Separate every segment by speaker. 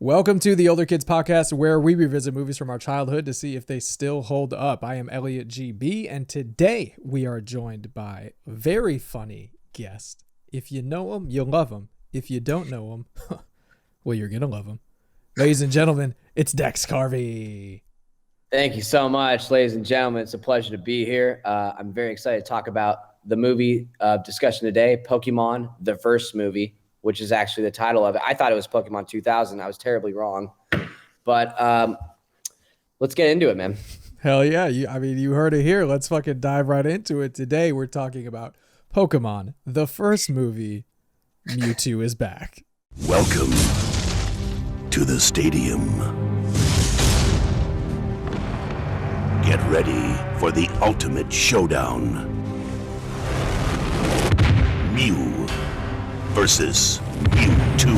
Speaker 1: Welcome to the Older Kids Podcast, where we revisit movies from our childhood to see if they still hold up. I am Elliott GB, and today we are joined by a very funny guest. If you know him, you'll love him. If you don't know him, well, you're going to love him. Ladies and gentlemen, it's Dex Carvey.
Speaker 2: Thank you so much, ladies and gentlemen. It's a pleasure to be here. I'm very excited to talk about the movie discussion today, Pokemon, the first movie, which is actually the title of it. I thought it was Pokemon 2000. I was terribly wrong. But let's get into it, man.
Speaker 1: Hell yeah. You heard it here. Let's fucking dive right into it. Today, we're talking about Pokemon, the first movie. Mewtwo is back.
Speaker 3: Welcome to the stadium. Get ready for the ultimate showdown. Mew versus Mewtwo.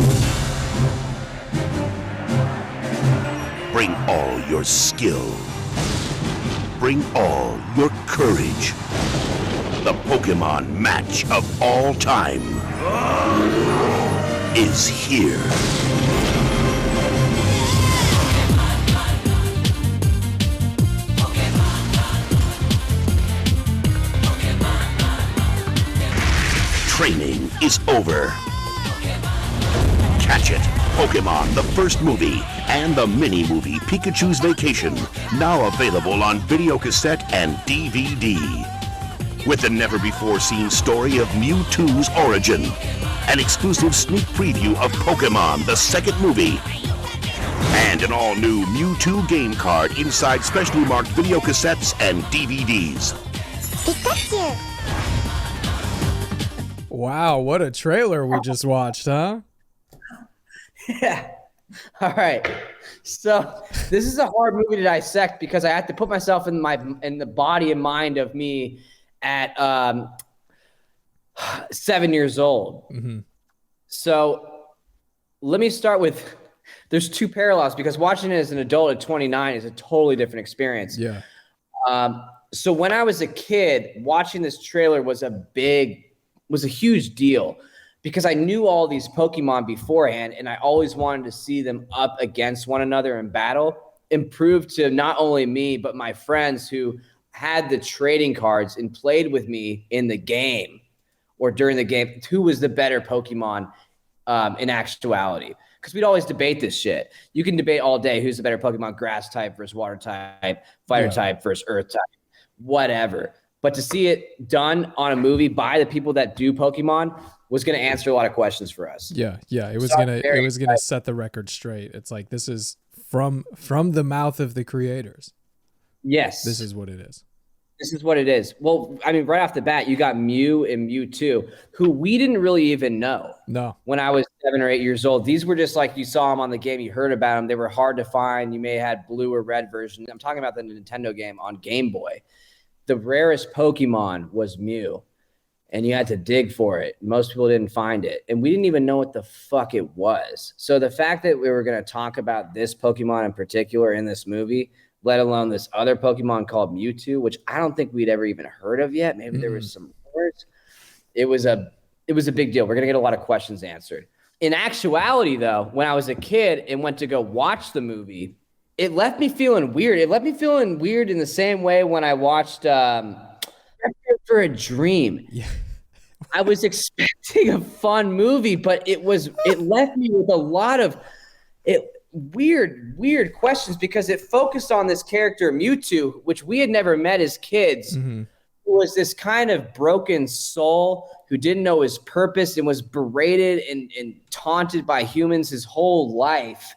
Speaker 3: Bring all your skill. Bring all your courage. The Pokemon match of all time is here. Training is over. Catch It, Pokemon, the first movie, and the mini-movie Pikachu's Vacation, now available on video cassette and DVD. With the never-before-seen story of Mewtwo's origin, an exclusive sneak preview of Pokemon, the second movie, and an all-new Mewtwo game card inside specially marked video cassettes and DVDs.
Speaker 4: Pikachu!
Speaker 1: Wow, what a trailer we just watched, huh?
Speaker 2: Yeah. All right. So this is a hard movie to dissect because I have to put myself in the body and mind of me at 7 years old. Mm-hmm. So let me start with, there's two parallels because watching it as an adult at 29 is a totally different experience.
Speaker 1: Yeah.
Speaker 2: So when I was a kid, watching this trailer was a huge deal because I knew all these Pokemon beforehand and I always wanted to see them up against one another in battle and prove to not only me, but my friends who had the trading cards and played with me in the game or during the game, who was the better Pokemon in actuality. Because we'd always debate this shit. You can debate all day who's the better Pokemon, grass type versus water type, fire type versus earth type, whatever. But to see it done on a movie by the people that do Pokemon was going to answer a lot of questions for us.
Speaker 1: Yeah. It was gonna set the record straight. It's like, this is from the mouth of the creators.
Speaker 2: Yes.
Speaker 1: This is what it is.
Speaker 2: This is what it is. Well, I mean, right off the bat, you got Mew and Mewtwo, who we didn't really even know.
Speaker 1: No.
Speaker 2: When I was 7 or 8 years old, these were just like, you saw them on the game, you heard about them. They were hard to find. You may have had blue or red version. I'm talking about the Nintendo game on Game Boy. The rarest Pokemon was Mew, and you had to dig for it. Most people didn't find it, and we didn't even know what the fuck it was. So the fact that we were going to talk about this Pokemon in particular in this movie, let alone this other Pokemon called Mewtwo, which I don't think we'd ever even heard of yet. Maybe there was some rumors. It was a big deal. We're going to get a lot of questions answered. In actuality, though, when I was a kid and went to go watch the movie, it left me feeling weird. It left me feeling weird in the same way when I watched for a Dream.
Speaker 1: Yeah.
Speaker 2: I was expecting a fun movie, but it left me with a lot of weird questions because it focused on this character Mewtwo, which we had never met as kids, who was this kind of broken soul who didn't know his purpose and was berated and taunted by humans his whole life.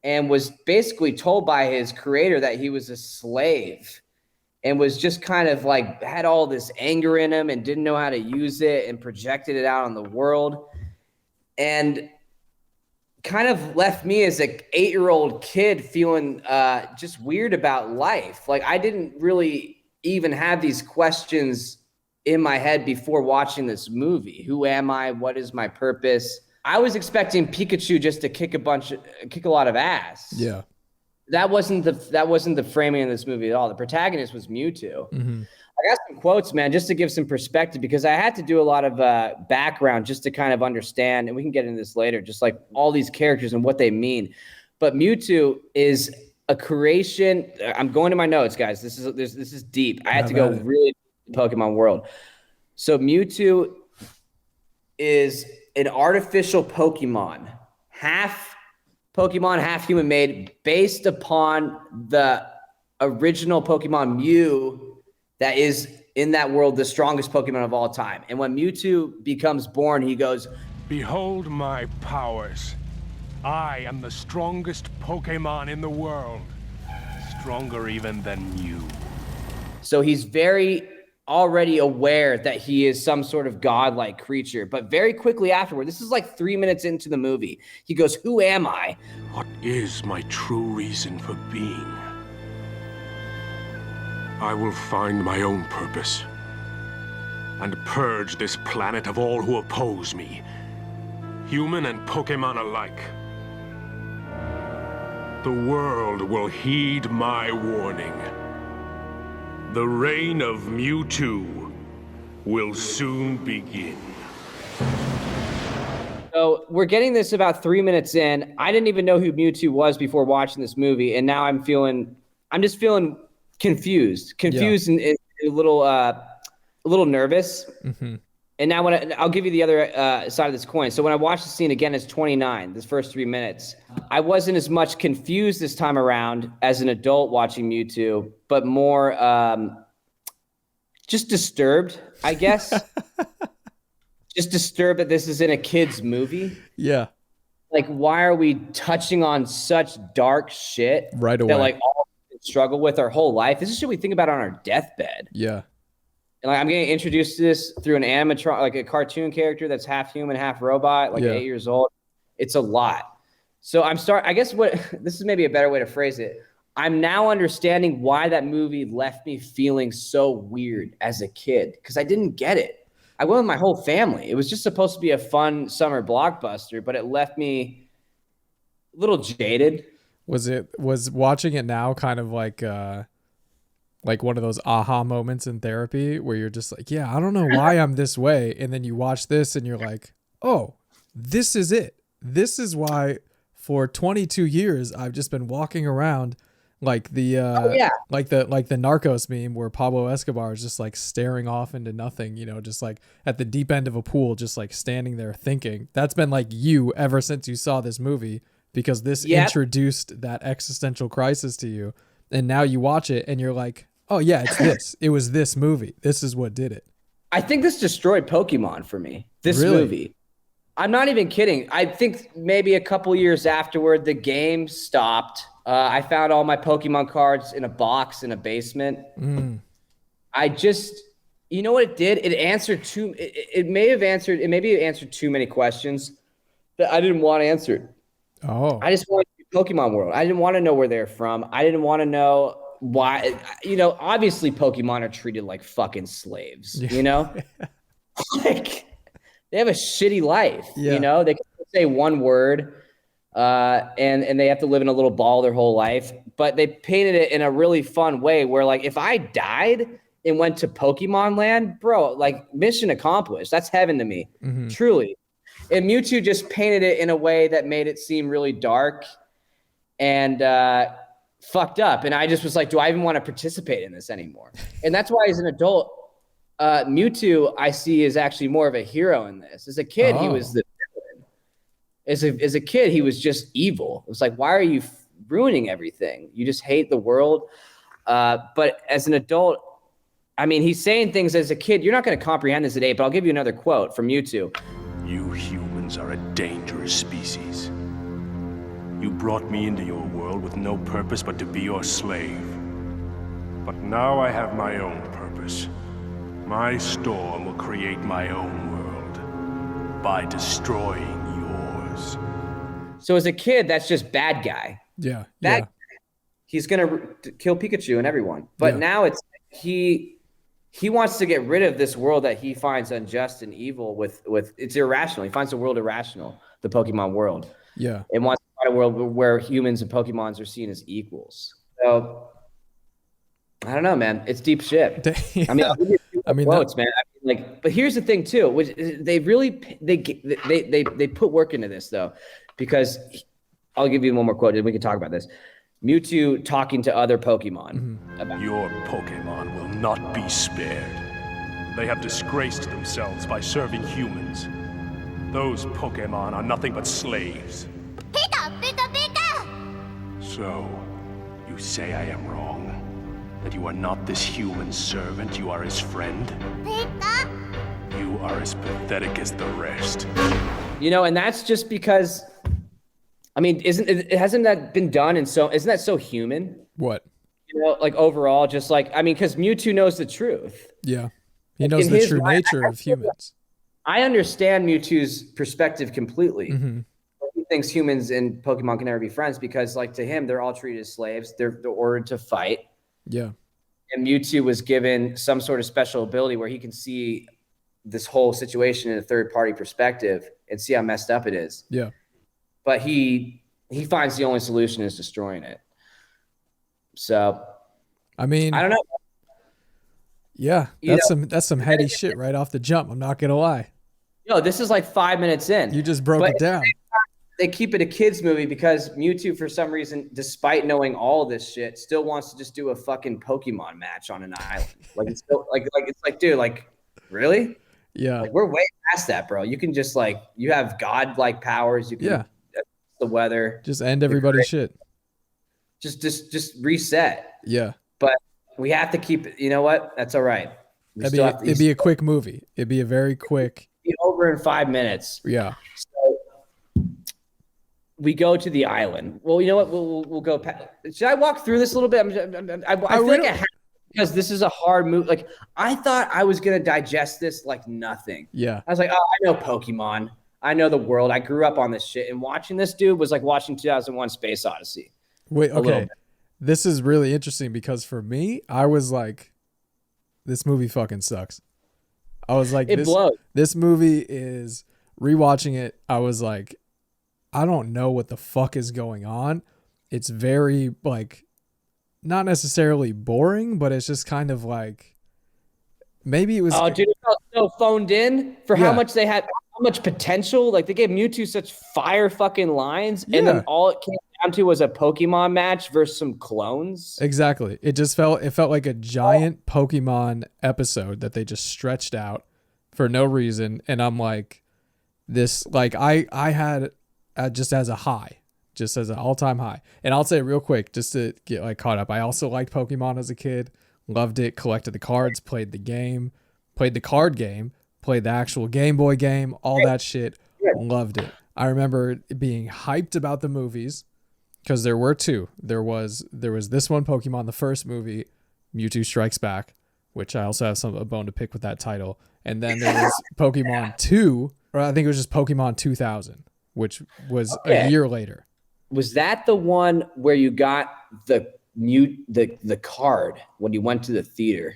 Speaker 2: And was basically told by his creator that he was a slave and was just kind of like had all this anger in him and didn't know how to use it and projected it out on the world. And kind of left me as an 8-year-old kid feeling just weird about life. Like I didn't really even have these questions in my head before watching this movie. Who am I? What is my purpose? I was expecting Pikachu just to kick a lot of ass.
Speaker 1: Yeah.
Speaker 2: That wasn't the framing of this movie at all. The protagonist was Mewtwo. I got some quotes, man, just to give some perspective, because I had to do a lot of background just to kind of understand, and we can get into this later, just like all these characters and what they mean. But Mewtwo is a creation. I'm going to my notes, guys. This is deep. I had to go really deep in the Pokemon world. So Mewtwo is an artificial Pokemon, half Pokemon, half human made, based upon the original Pokemon Mew that is in that world the strongest Pokemon of all time. And when Mewtwo becomes born, he goes,
Speaker 4: "Behold my powers. I am the strongest Pokemon in the world. Stronger even than Mew."
Speaker 2: So he's very already aware that he is some sort of godlike creature. But very quickly afterward, this is like 3 minutes into the movie, he goes, "Who am I?
Speaker 4: What is my true reason for being? I will find my own purpose and purge this planet of all who oppose me, human and Pokemon alike. The world will heed my warning. The reign of Mewtwo will soon begin."
Speaker 2: So we're getting this about 3 minutes in. I didn't even know who Mewtwo was before watching this movie, and now I'm just feeling confused and a little nervous.
Speaker 1: Mm-hmm.
Speaker 2: And now I'll give you the other side of this coin. So when I watched the scene again, it's 29, this first 3 minutes. I wasn't as much confused this time around as an adult watching Mewtwo, but more just disturbed, I guess. Just disturbed that this is in a kid's movie.
Speaker 1: Yeah.
Speaker 2: Like, why are we touching on such dark shit
Speaker 1: right away
Speaker 2: that like all kids struggle with our whole life? This is shit we think about on our deathbed.
Speaker 1: Yeah.
Speaker 2: And like, I'm getting introduced to this through an animatronic, like a cartoon character that's half human, half robot, like 8 years old. It's a lot. So I guess this is maybe a better way to phrase it. I'm now understanding why that movie left me feeling so weird as a kid, because I didn't get it. I went with my whole family. It was just supposed to be a fun summer blockbuster, but it left me a little jaded.
Speaker 1: Was watching it now kind of like one of those aha moments in therapy where you're just like, yeah, I don't know why I'm this way. And then you watch this and you're like, oh, this is it. This is why for 22 years I've just been walking around like the like the Narcos meme where Pablo Escobar is just like staring off into nothing, just like at the deep end of a pool, just like standing there thinking. That's been like you ever since you saw this movie, because this introduced that existential crisis to you. And now you watch it and you're like, oh yeah, it's this. It was this movie. This is what did it.
Speaker 2: I think this destroyed Pokemon for me, this movie. I'm not even kidding. I think maybe a couple years afterward, the game stopped. I found all my Pokemon cards in a box in a basement. I just, you know what it did? It answered it maybe it answered too many questions that I didn't want answered.
Speaker 1: Oh.
Speaker 2: I just wanted Pokemon world. I didn't want to know where they're from. I didn't want to know why, obviously Pokemon are treated like fucking slaves, like they have a shitty life, they can say one word, and they have to live in a little ball their whole life, but they painted it in a really fun way where like, if I died and went to Pokemon land, bro, like mission accomplished. That's heaven to me, truly. And Mewtwo just painted it in a way that made it seem really dark and fucked up. And I just was like, do I even want to participate in this anymore? And that's why as an adult, Mewtwo I see is actually more of a hero in this. As a kid, he was the villain. As a kid, he was just evil. It was like, why are you ruining everything? You just hate the world. But as an adult, I mean, he's saying things as a kid. You're not going to comprehend this today, but I'll give you another quote from Mewtwo.
Speaker 4: "You humans are a dangerous species. You brought me into your world with no purpose but to be your slave. But now I have my own purpose. My storm will create my own world by destroying yours."
Speaker 2: So as a kid, that's just bad guy.
Speaker 1: Yeah.
Speaker 2: Bad guy. He's going to kill Pikachu and everyone. But now it's he wants to get rid of this world that he finds unjust and evil with it's irrational. He finds the world irrational, the Pokemon world.
Speaker 1: Yeah.
Speaker 2: And wants to find a world where humans and Pokemons are seen as equals. So I don't know, man. It's deep shit.
Speaker 1: Yeah.
Speaker 2: I mean, I'll give you two
Speaker 1: I mean,
Speaker 2: quotes, man. I mean, like, but here's the thing too, which they really they put work into this though, because I'll give you one more quote and we can talk about this. Mewtwo talking to other Pokemon about
Speaker 4: Your Pokemon will not be spared. They have disgraced themselves by serving humans. Those Pokemon are nothing but slaves.
Speaker 5: Pika, pika, pika!
Speaker 4: So, you say I am wrong? That you are not this human servant, you are his friend?
Speaker 5: Pika!
Speaker 4: You are as pathetic as the rest.
Speaker 2: You know, and that's just because, I mean, hasn't that been done? And so, isn't that so human?
Speaker 1: What?
Speaker 2: You know, like overall, just like, I mean, because Mewtwo knows the truth.
Speaker 1: Yeah. He knows
Speaker 2: In
Speaker 1: the
Speaker 2: his
Speaker 1: true
Speaker 2: mind,
Speaker 1: nature of humans.
Speaker 2: I understand Mewtwo's perspective completely.
Speaker 1: Mm-hmm.
Speaker 2: He thinks humans and Pokemon can never be friends because, like, to him, they're all treated as slaves. They're ordered to fight.
Speaker 1: Yeah.
Speaker 2: And Mewtwo was given some sort of special ability where he can see this whole situation in a third-party perspective and see how messed up it is.
Speaker 1: Yeah.
Speaker 2: But he finds the only solution is destroying it. So,
Speaker 1: I mean,
Speaker 2: I don't know.
Speaker 1: yeah, that's some heady shit right off the jump. I'm not gonna lie.
Speaker 2: Yo, this is like 5 minutes in.
Speaker 1: You just broke it down.
Speaker 2: They keep it a kid's movie because Mewtwo, for some reason, despite knowing all this shit, still wants to just do a fucking Pokemon match on an island. Like it's still it's like, dude, like, really?
Speaker 1: Yeah.
Speaker 2: Like, we're way past that, bro. You can just like, you have godlike powers. You can the weather.
Speaker 1: Just end everybody's shit.
Speaker 2: Just reset.
Speaker 1: Yeah.
Speaker 2: But we have to keep it. You know what? That's all right.
Speaker 1: It'd be a quick movie. It'd be a very quick.
Speaker 2: Be over in 5 minutes.
Speaker 1: Yeah.
Speaker 2: So we go to the island. Well, you know what? We'll go. Should I walk through this a little bit? I feel like I have, because this is a hard move. Like, I thought I was gonna digest this like nothing.
Speaker 1: Yeah.
Speaker 2: I was like, oh, I know Pokemon. I know the world. I grew up on this shit. And watching this dude was like watching 2001: Space Odyssey.
Speaker 1: Wait. Okay. This is really interesting because for me, I was like, this movie fucking sucks. I was like, this movie is, rewatching it, I was like, I don't know what the fuck is going on. It's very, like, not necessarily boring, but it's just kind of like, maybe it was.
Speaker 2: Oh, dude, it felt so phoned in for how much they had, how much potential. Like, they gave Mewtwo such fire fucking lines, and then all it came down to was a Pokemon match versus some clones.
Speaker 1: Exactly. It felt like a giant Pokemon episode that they just stretched out for no reason. And I'm like, this, like, I had just as a high, just as an all-time high. And I'll say real quick, just to get like caught up, I also liked Pokemon as a kid, loved it, collected the cards, played the game, played the card game, played the actual Game Boy game, all that shit, loved it. I remember being hyped about the movies because there were two. There was this one Pokemon, the first movie, Mewtwo Strikes Back, which I also have a bone to pick with that title. And then there was Pokemon 2, or I think it was just Pokemon 2000, which was a year later.
Speaker 2: Was that the one where you got the card when you went to the theater,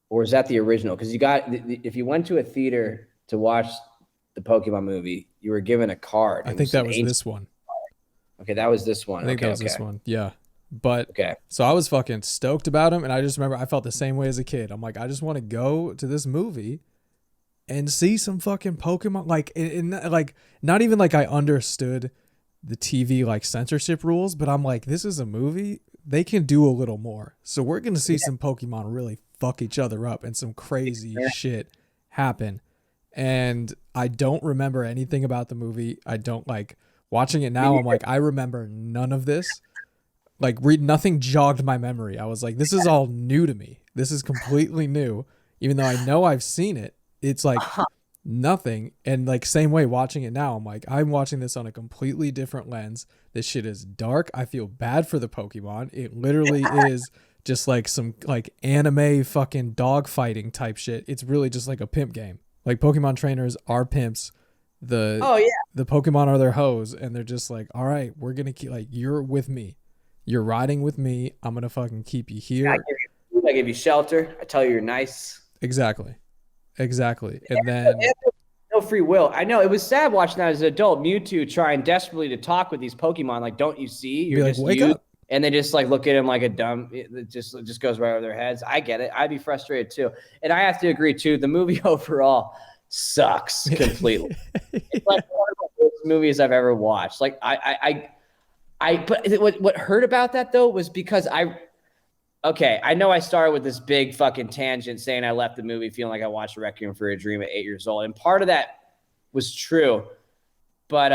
Speaker 2: or is that the original? Because you got, if you went to a theater to watch the Pokemon movie, you were given a card.
Speaker 1: I think that was this one.
Speaker 2: Okay, that was this one.
Speaker 1: I think that was this one. Yeah. But so I was fucking stoked about him, and I just remember I felt the same way as a kid. I'm like, I just want to go to this movie and see some fucking Pokemon. Like, like, not even like I understood the TV like censorship rules, but I'm like, this is a movie. They can do a little more. So we're gonna see some Pokemon really fuck each other up and some crazy shit happen. And I don't remember anything about the movie. I don't, like, watching it now. I'm like, I remember none of this. Like, nothing jogged my memory. I was like, this is all new to me. This is completely new. Even though I know I've seen it, it's like nothing. And like, same way watching it now, I'm like, I'm watching this on a completely different lens. This shit is dark. I feel bad for the Pokemon. It literally is just like some like anime fucking dog fighting type shit. It's really just like a pimp game. Like, Pokemon trainers are pimps. The Pokemon are their hoes, and they're just like, all right, we're gonna keep, like, you're with me. You're riding with me. I'm going to fucking keep you here.
Speaker 2: I give you food. I give you shelter. I tell you you're nice.
Speaker 1: Exactly. And then
Speaker 2: no free will. I know it was sad watching that as an adult. Mewtwo trying desperately to talk with these Pokemon. Like, don't you see? You're
Speaker 1: like,
Speaker 2: just
Speaker 1: wake up.
Speaker 2: and they just like look at him like a dumb. It just goes right over their heads. I get it. I'd be frustrated too, and I have to agree too. The movie overall sucks completely. It's like one of the worst movies I've ever watched. Like but what hurt about that though was because I know I started with this big fucking tangent saying I left the movie feeling like I watched Requiem for a Dream at 8 years old, and part of that was true, but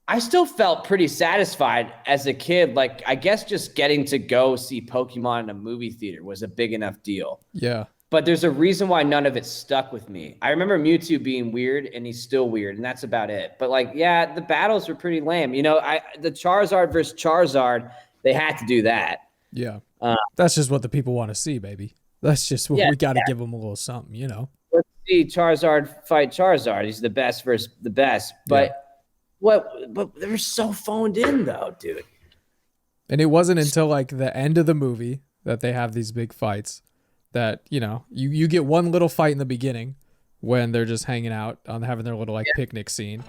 Speaker 2: I still felt pretty satisfied as a kid. Like, I guess just getting to go see Pokemon in a movie theater was a big enough deal.
Speaker 1: Yeah.
Speaker 2: But there's a reason why none of it stuck with me. I remember Mewtwo being weird, and he's still weird, and that's about it. But, like, yeah, the battles were pretty lame. You know, the Charizard versus Charizard, they had to do that.
Speaker 1: Yeah. That's just what the people want to see, baby. That's just what we got to give them a little something, you know?
Speaker 2: Let's see Charizard fight Charizard. He's the best versus the best. But but they're so phoned in though, dude.
Speaker 1: And it wasn't until like the end of the movie that they have these big fights that, you know, you get one little fight in the beginning when they're just hanging out on having their little like picnic scene.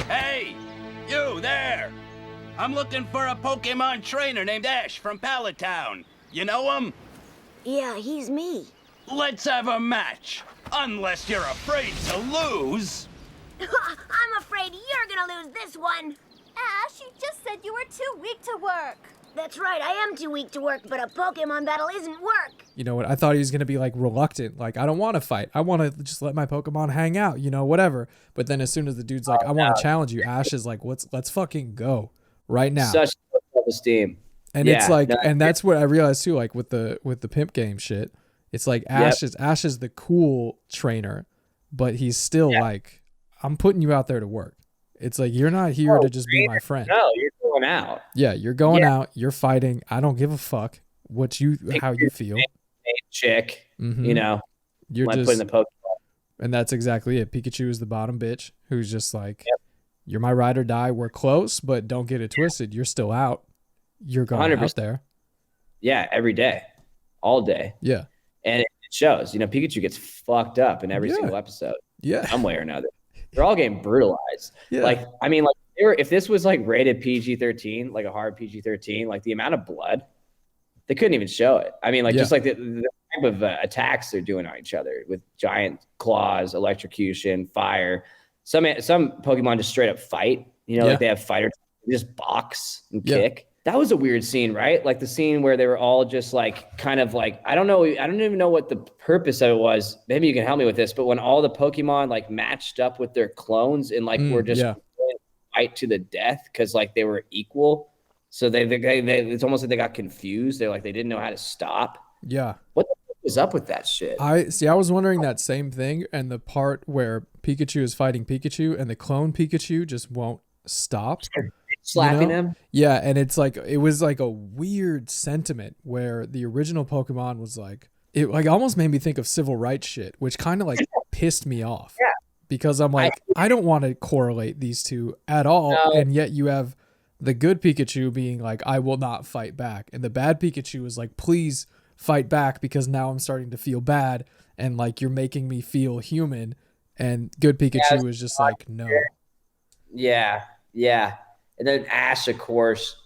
Speaker 6: Hey, you there! I'm looking for a Pokemon trainer named Ash from Pallet Town. You know him?
Speaker 5: Yeah, he's me.
Speaker 6: Let's have a match. Unless you're afraid to lose.
Speaker 5: I'm afraid you're gonna lose this one. Ash, you just said you were too weak to work. That's right, I am too weak to work, but a Pokemon battle isn't work.
Speaker 1: You know what? I thought he was going to be like reluctant. Like, I don't want to fight. I want to just let my Pokemon hang out, you know, whatever. But then as soon as the dude's like, I want to challenge you, Ash is like, let's fucking go right now.
Speaker 2: Such self-esteem.
Speaker 1: And it's like, and that's what I realized too, like with the pimp game shit. It's like Ash is the cool trainer, but he's still like, I'm putting you out there to work. It's like, you're not here to just be my friend.
Speaker 2: No, you're going out.
Speaker 1: Yeah, you're going out. You're fighting. I don't give a fuck how you feel.
Speaker 2: Chick, you know,
Speaker 1: you're just
Speaker 2: putting the Pokemon.
Speaker 1: And that's exactly it. Pikachu is the bottom bitch who's just like, you're my ride or die. We're close, but don't get it twisted. You're still out. You're going 100%. Out there.
Speaker 2: Yeah, every day, all day.
Speaker 1: Yeah.
Speaker 2: And it shows, you know, Pikachu gets fucked up in every single episode.
Speaker 1: Yeah.
Speaker 2: Some way or another. They're all getting brutalized. Yeah. Like, I mean, like, if this was like rated PG-13, like a hard PG-13, like the amount of blood, they couldn't even show it. I mean, like, just like the type of attacks they're doing on each other with giant claws, electrocution, fire. Some Pokemon just straight up fight, you know, like they have fighters, they just box and kick. That was a weird scene, right? Like the scene where they were all just like, kind of like, I don't even know what the purpose of it was. Maybe you can help me with this, but when all the Pokemon like matched up with their clones and like were just fight to the death because like they were equal. So they it's almost like they got confused. They're like, they didn't know how to stop.
Speaker 1: Yeah.
Speaker 2: What the fuck was up with that shit?
Speaker 1: I was wondering that same thing. And the part where Pikachu is fighting Pikachu and the clone Pikachu just won't stop.
Speaker 2: Slapping him.
Speaker 1: Yeah, and it's like it was like a weird sentiment where the original Pokemon was like it like almost made me think of civil rights shit, which kind of like pissed me off. Yeah. Because I'm like, I don't want to correlate these two at all. No. And yet you have the good Pikachu being like, I will not fight back. And the bad Pikachu is like, please fight back because now I'm starting to feel bad and like you're making me feel human. And good Pikachu is just like, no.
Speaker 2: Yeah. Yeah. And then Ash, of course,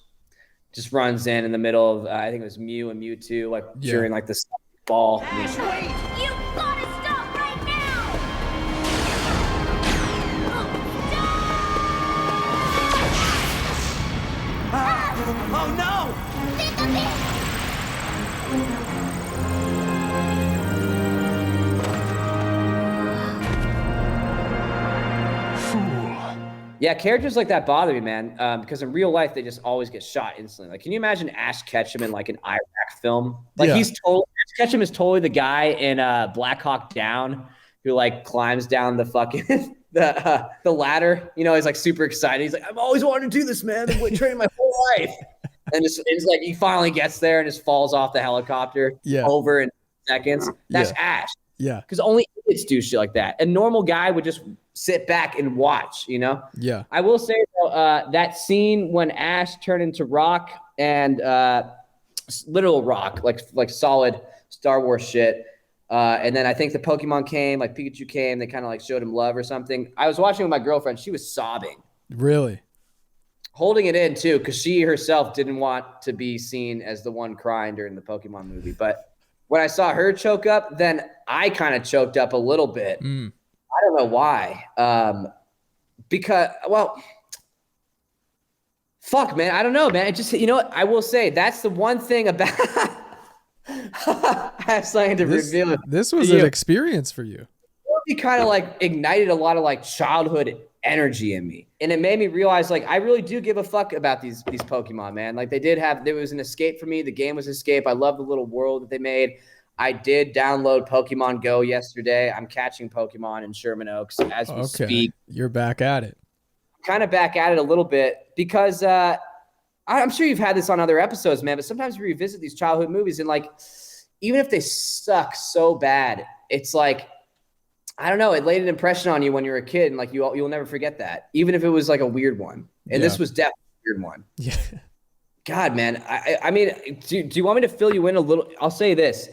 Speaker 2: just runs in the middle of, I think it was Mew and Mewtwo, like during like the ball.
Speaker 5: Ash, wait! You gotta stop right now!
Speaker 6: Oh no!
Speaker 2: Yeah, characters like that bother me, man, because in real life, they just always get shot instantly. Like, can you imagine Ash Ketchum in, like, an Iraq film? Like, Ash Ketchum is totally the guy in Black Hawk Down who, like, climbs down the fucking the ladder. You know, he's, like, super excited. He's like, I've always wanted to do this, man. I've been training my whole life. And it's like he finally gets there and just falls off the helicopter over in seconds. That's Ash.
Speaker 1: Yeah.
Speaker 2: Because only idiots do shit like that. A normal guy would just sit back and watch, you know?
Speaker 1: Yeah.
Speaker 2: I will say, though, that scene when Ash turned into rock and literal rock, like solid Star Wars shit. And then I think the Pokemon came, like Pikachu came, they kind of like showed him love or something. I was watching with my girlfriend. She was sobbing.
Speaker 1: Really?
Speaker 2: holding it in too, because she herself didn't want to be seen as the one crying during the Pokemon movie. But when I saw her choke up, then I kind of choked up a little bit. I don't know why. Because, well, fuck, man. I don't know, man. It just, you know what? I will say that's the one thing about I have something to reveal.
Speaker 1: This was an experience for you.
Speaker 2: It kind of like ignited a lot of like childhood energy in me. And it made me realize like I really do give a fuck about these Pokemon, man. Like there was an escape for me. The game was escape. I love the little world that they made. I did download Pokemon Go yesterday. I'm catching Pokemon in Sherman Oaks as we speak.
Speaker 1: You're back at it.
Speaker 2: Kind of back at it a little bit because I'm sure you've had this on other episodes, man, but sometimes we revisit these childhood movies and like, even if they suck so bad, it's like, I don't know, it laid an impression on you when you were a kid and like you'll never forget that, even if it was like a weird one. And this was definitely a weird one.
Speaker 1: Yeah.
Speaker 2: God, man. I mean, do you want me to fill you in a little? I'll say this.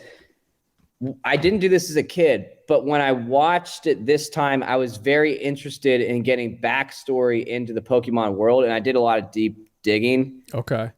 Speaker 2: I didn't do this as a kid, but when I watched it this time, I was very interested in getting backstory into the Pokemon world, and I did a lot of deep digging.
Speaker 1: Okay.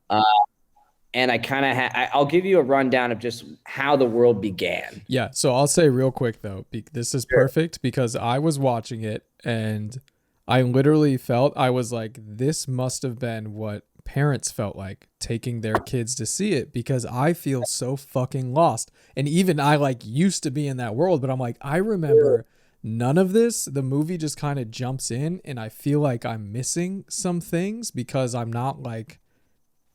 Speaker 2: And I kind of I'll give you a rundown of just how the world began.
Speaker 1: Yeah. So I'll say real quick, though, this is perfect because I was watching it and I literally felt, I was like, this must have been what parents felt like taking their kids to see it, because I feel so fucking lost. And even I like used to be in that world, but I'm like, I remember none of this. The movie just kind of jumps in and I feel like I'm missing some things because I'm not like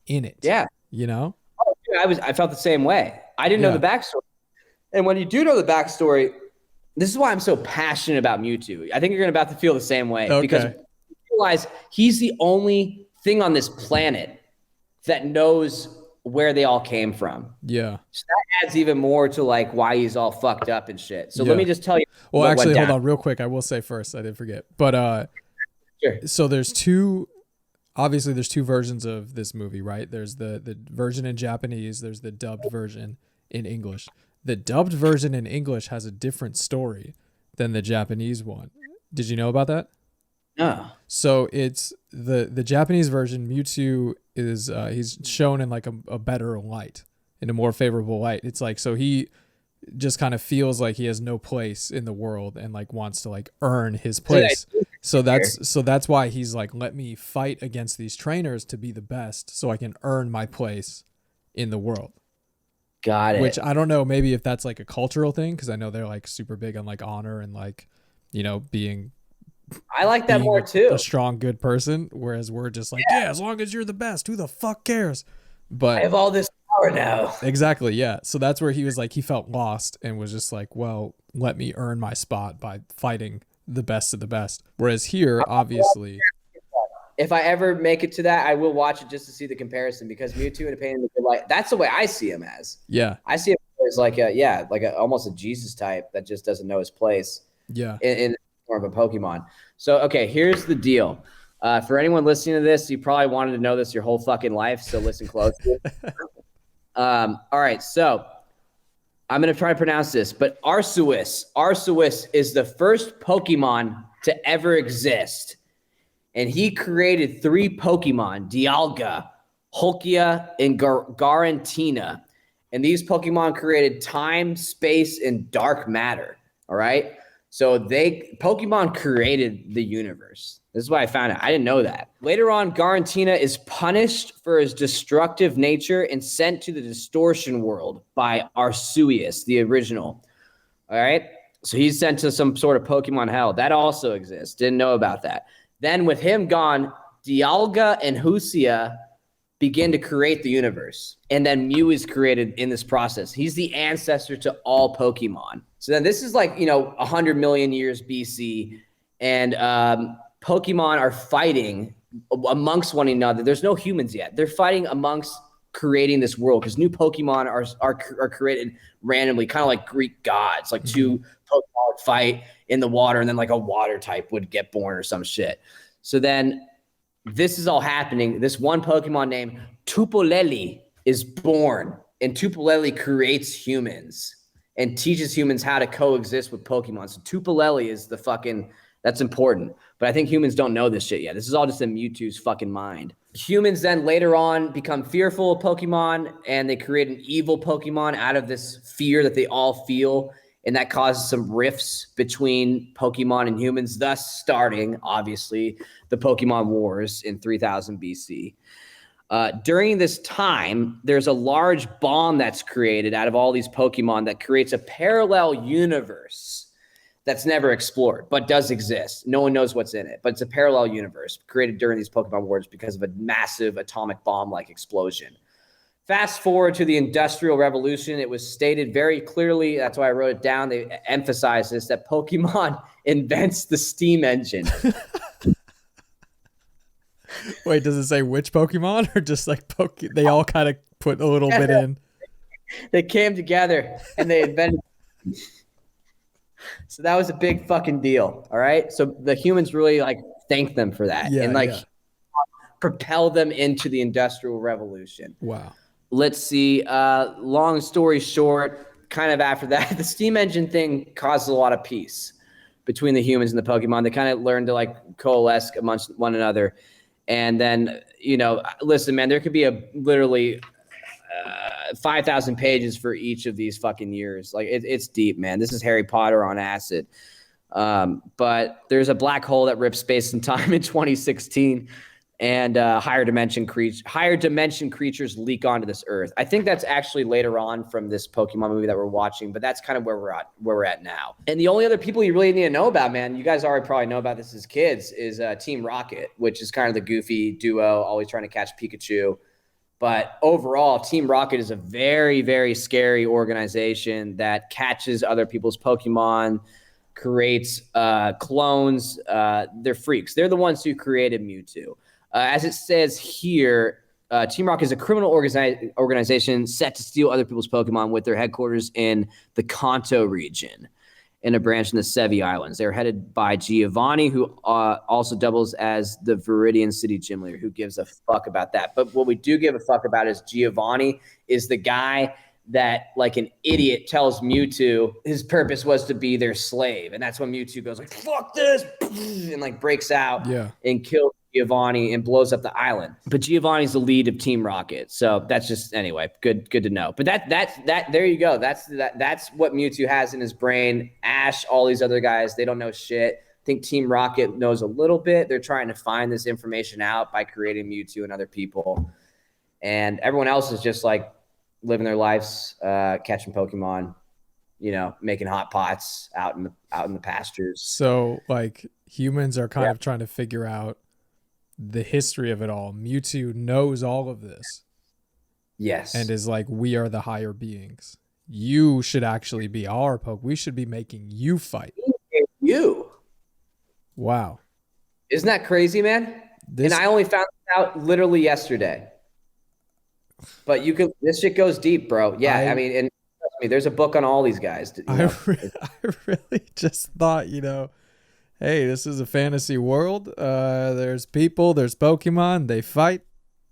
Speaker 1: in it.
Speaker 2: Yeah.
Speaker 1: You know?
Speaker 2: Oh, I felt the same way. I didn't know the backstory. And when you do know the backstory, this is why I'm so passionate about Mewtwo. I think you're about to feel the same way because you realize he's the only thing on this planet that knows where they all came from.
Speaker 1: Yeah. So
Speaker 2: that adds even more to like why he's all fucked up and shit. So let me just tell you.
Speaker 1: Well, actually, hold on real quick. I will say first, I did forget. But so there's two versions of this movie, right? There's the version in Japanese, there's the dubbed version in English. The dubbed version in English has a different story than the Japanese one. Did you know about that?
Speaker 2: No.
Speaker 1: So it's the Japanese version. Mewtwo is he's shown in like a better light, in a more favorable light. It's like, so he just kind of feels like he has no place in the world and like wants to like earn his place. So that's why he's like, let me fight against these trainers to be the best so I can earn my place in the world.
Speaker 2: Got it.
Speaker 1: Which I don't know, maybe if that's like a cultural thing, because I know they're like super big on like honor and like, you know, being
Speaker 2: I like that more too.
Speaker 1: A strong, good person, whereas we're just like, yeah, as long as you're the best, who the fuck cares? But
Speaker 2: I have all this power now.
Speaker 1: Exactly, yeah. So that's where he was like, he felt lost and was just like, well, let me earn my spot by fighting the best of the best. Whereas here, obviously,
Speaker 2: if I ever make it to that, I will watch it just to see the comparison, because Mewtwo and a Pain in the Good Light, that's the way I see him as.
Speaker 1: Yeah.
Speaker 2: I see him as like almost a Jesus type that just doesn't know his place.
Speaker 1: Yeah.
Speaker 2: In more of a Pokemon. So, okay, here's the deal. For anyone listening to this, you probably wanted to know this your whole fucking life, so listen closely. All right, so I'm going to try to pronounce this, but Arceus is the first Pokemon to ever exist. And he created 3 Pokemon, Dialga, Hulkia, and Garantina. And these Pokemon created time, space, and dark matter. All right? So Pokemon created the universe. This is what I found out. I didn't know that. Later on, Garantina is punished for his destructive nature and sent to the distortion world by Arceus, the original. All right? So he's sent to some sort of Pokemon hell. That also exists. Didn't know about that. Then with him gone, Dialga and Hulkia begin to create the universe. And then Mew is created in this process. He's the ancestor to all Pokemon. So then this is like, 100 million years BC. And Pokemon are fighting amongst one another. There's no humans yet. They're fighting amongst creating this world, because new Pokemon are created randomly, kind of like Greek gods. Like 2 Pokemon would fight in the water, and then like a water type would get born or some shit. So then this is all happening. This one Pokemon named Tupoleli is born, and Tupoleli creates humans and teaches humans how to coexist with Pokemon. So Tupoleli is that's important. But I think humans don't know this shit yet. This is all just in Mewtwo's fucking mind. Humans then later on become fearful of Pokemon, and they create an evil Pokemon out of this fear that they all feel. And that causes some rifts between Pokemon and humans, thus starting, obviously, the Pokemon Wars in 3000 BC. During this time, there's a large bomb that's created out of all these Pokemon that creates a parallel universe that's never explored, but does exist. No one knows what's in it, but it's a parallel universe created during these Pokemon Wars because of a massive atomic bomb-like explosion. Fast forward to the Industrial Revolution. It was stated very clearly, that's why I wrote it down, they emphasized this, that Pokemon invents the steam engine.
Speaker 1: Wait, does it say which Pokemon or just like they all kind of put a little bit in?
Speaker 2: They came together and they invented. So that was a big fucking deal. All right. So the humans really like thanked them for that and propel them into the Industrial Revolution.
Speaker 1: Wow.
Speaker 2: Let's see. Long story short, kind of after that, the steam engine thing caused a lot of peace between the humans and the Pokemon. They kind of learned to like coalesce amongst one another. And then, listen, man, there could be literally 5,000 pages for each of these fucking years. Like it's deep, man. This is Harry Potter on acid. But there's a black hole that ripped space and time in 2016, and higher dimension creatures leak onto this Earth. I think that's actually later on from this Pokemon movie that we're watching, but that's kind of where we're at now. And the only other people you really need to know about, man, you guys already probably know about this as kids, is Team Rocket, which is kind of the goofy duo, always trying to catch Pikachu. But overall, Team Rocket is a very, very scary organization that catches other people's Pokemon, creates clones. They're freaks. They're the ones who created Mewtwo. As it says here, Team Rocket is a criminal organization set to steal other people's Pokemon with their headquarters in the Kanto region in a branch in the Sevi Islands. They're headed by Giovanni, who also doubles as the Viridian City gym leader. Who gives a fuck about that? But what we do give a fuck about is Giovanni is the guy that, like an idiot, tells Mewtwo his purpose was to be their slave. And that's when Mewtwo goes like, fuck this, and like breaks out and kills Giovanni and blows up the island. But Giovanni's the lead of Team Rocket. So that's just, anyway, good to know. But that there you go. That's what Mewtwo has in his brain. Ash, all these other guys, they don't know shit. I think Team Rocket knows a little bit. They're trying to find this information out by creating Mewtwo and other people. And everyone else is just like living their lives, catching Pokemon, making hot pots out in the pastures.
Speaker 1: So like humans are kind of trying to figure out the history of it all. Mewtwo knows all of this.
Speaker 2: Yes.
Speaker 1: And is like, we are the higher beings. You should actually be our Poke. We should be making you fight.
Speaker 2: You.
Speaker 1: Wow.
Speaker 2: Isn't that crazy, man? And I only found this out literally yesterday. But this shit goes deep, bro. Yeah, I mean, and trust me, there's a book on all these guys.
Speaker 1: I really just thought, hey, this is a fantasy world. There's people, there's Pokemon, they fight.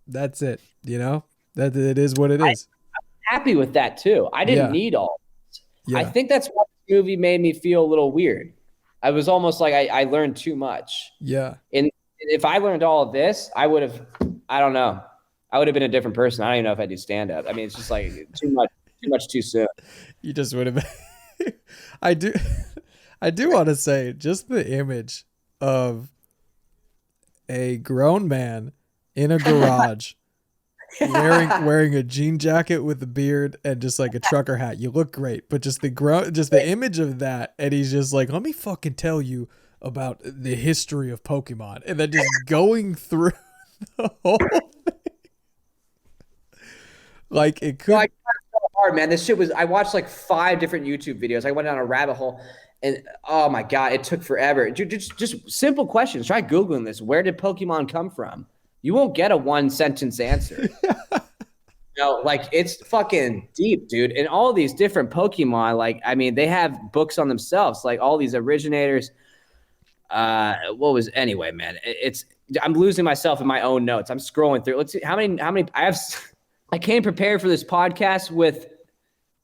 Speaker 1: That's it. That it is what it is.
Speaker 2: I'm happy with that too. I didn't need all this. Yeah. I think that's why the movie made me feel a little weird. I was almost like I learned too much.
Speaker 1: Yeah.
Speaker 2: And if I learned all of this, I would have, I don't know. I would have been a different person. I don't even know if I do stand up. I mean, it's just like too much too soon.
Speaker 1: You just would have been. I do want to say just the image of a grown man in a garage wearing a jean jacket with a beard and just like a trucker hat. You look great, but just the image of that, and he's just like, let me fucking tell you about the history of Pokemon, and then just going through the whole thing. Like it could.
Speaker 2: Like, so hard, man. This shit was. I watched like 5 different YouTube videos. I went down a rabbit hole, and oh my god, it took forever. Just simple questions. Try googling this. Where did Pokemon come from? You won't get a 1-sentence answer. Like it's fucking deep, dude. And all these different Pokemon, like I mean, they have books on themselves. Like all these originators. Anyway, man? I'm losing myself in my own notes. I'm scrolling through. Let's see how many I came prepared for this podcast with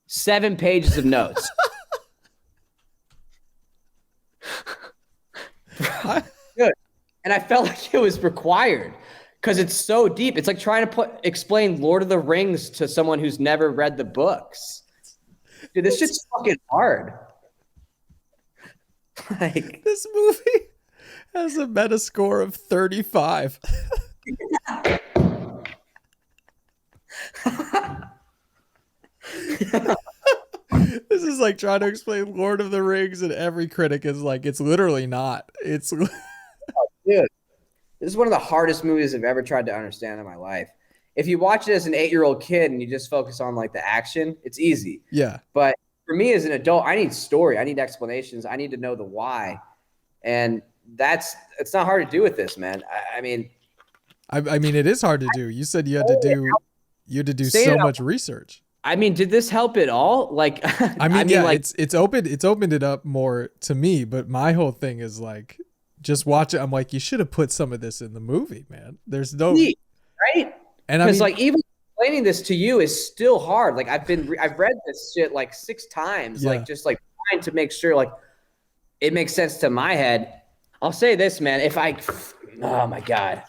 Speaker 2: 7 pages of notes. Good. And I felt like it was required Because it's so deep. It's like trying to explain Lord of the Rings to someone who's never read the books. Dude, this shit's fucking hard. Like,
Speaker 1: this movie has a Metascore of 35. This is like trying to explain Lord of the Rings, and every critic is like, it's literally not. It's
Speaker 2: dude, this is one of the hardest movies I've ever tried to understand in my life. If you watch it as an 8-year-old kid and you just focus on like the action, it's easy.
Speaker 1: Yeah.
Speaker 2: But for me as an adult, I need story. I need explanations. I need to know the why. And it's not hard to do with this, man. I mean,
Speaker 1: it is hard to do. You said you had to do so much research.
Speaker 2: I mean, did this help at all? Like,
Speaker 1: it's opened it up more to me, but my whole thing is like, just watch it. I'm like, you should have put some of this in the movie, man. There's no
Speaker 2: right.
Speaker 1: And
Speaker 2: because like even explaining this to you is still hard. Like I've read this shit like 6 times, like just like trying to make sure like it makes sense to my head. I'll say this, man. Oh my God,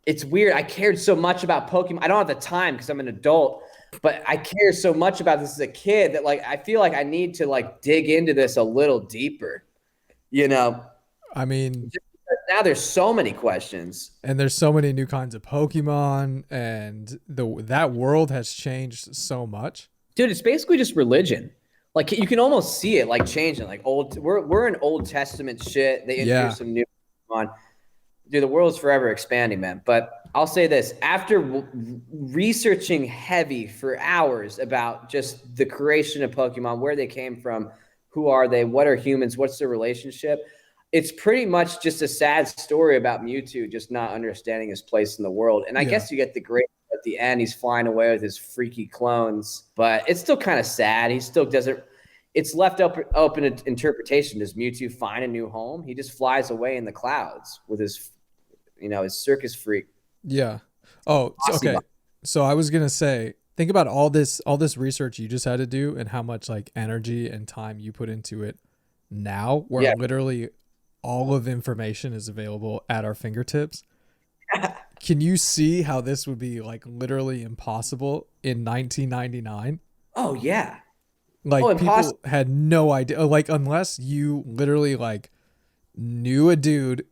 Speaker 2: it's weird. I cared so much about Pokemon. I don't have the time because I'm an adult. But I care so much about this as a kid that like I feel like I need to like dig into this a little deeper, you know.
Speaker 1: I mean,
Speaker 2: now there's so many questions,
Speaker 1: and there's so many new kinds of Pokemon, and that world has changed so much.
Speaker 2: Dude, it's basically just religion. Like you can almost see it like changing. Like we're in Old Testament shit. They introduced some new Pokemon. Dude, the world's forever expanding, man. But I'll say this, after researching heavy for hours about just the creation of Pokemon, where they came from, who are they, what are humans, what's their relationship, it's pretty much just a sad story about Mewtwo just not understanding his place in the world. And I guess you get the great at the end, he's flying away with his freaky clones, but it's still kind of sad. He still doesn't, it's left open interpretation. Does Mewtwo find a new home? He just flies away in the clouds with his circus freak.
Speaker 1: Yeah. Oh, okay. So I was going to say, think about all this research you just had to do and how much like energy and time you put into it now, where literally all of information is available at our fingertips. Can you see how this would be like literally impossible in 1999?
Speaker 2: Oh yeah.
Speaker 1: Like people had no idea, like unless you literally like knew a dude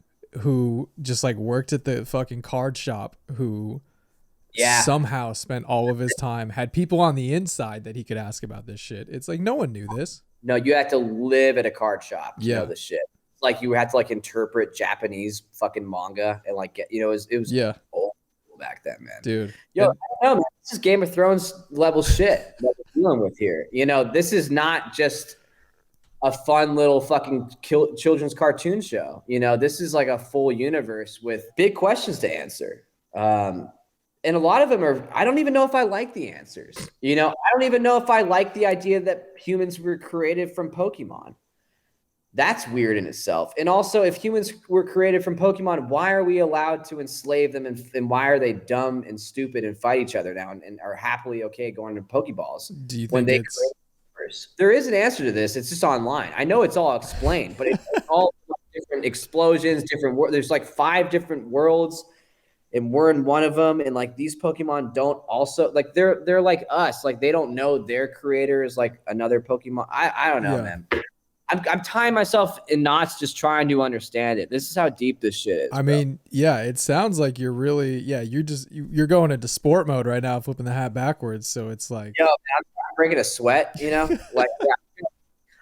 Speaker 1: who just like worked at the fucking card shop who somehow spent all of his time, had people on the inside that he could ask about this shit. It's like no one knew this.
Speaker 2: No, you had to live at a card shop to know this shit. Like you had to like interpret Japanese fucking manga and like get, it was old back then, man.
Speaker 1: Dude.
Speaker 2: I don't know, man. This is Game of Thrones level shit that we're dealing with here. This is not just a fun little fucking children's cartoon show. This is like a full universe with big questions to answer. And a lot of them are, I don't even know if I like the answers. I don't even know if I like the idea that humans were created from Pokemon. That's weird in itself. And also, if humans were created from Pokemon, why are we allowed to enslave them? And why are they dumb and stupid and fight each other now and are happily okay going to Pokeballs?
Speaker 1: Do you think
Speaker 2: there is an answer to this. It's just online. I know it's all explained, but it's all different explosions, different worlds. There's like 5 different worlds, and we're in one of them. And like these Pokemon don't also like they're like us. Like they don't know their creator is like another Pokemon. I don't know, man. I'm tying myself in knots just trying to understand it. This is how deep this shit is.
Speaker 1: I mean, it sounds like you're really, you're going into sport mode right now, flipping the hat backwards. So it's like,
Speaker 2: I'm breaking a sweat, like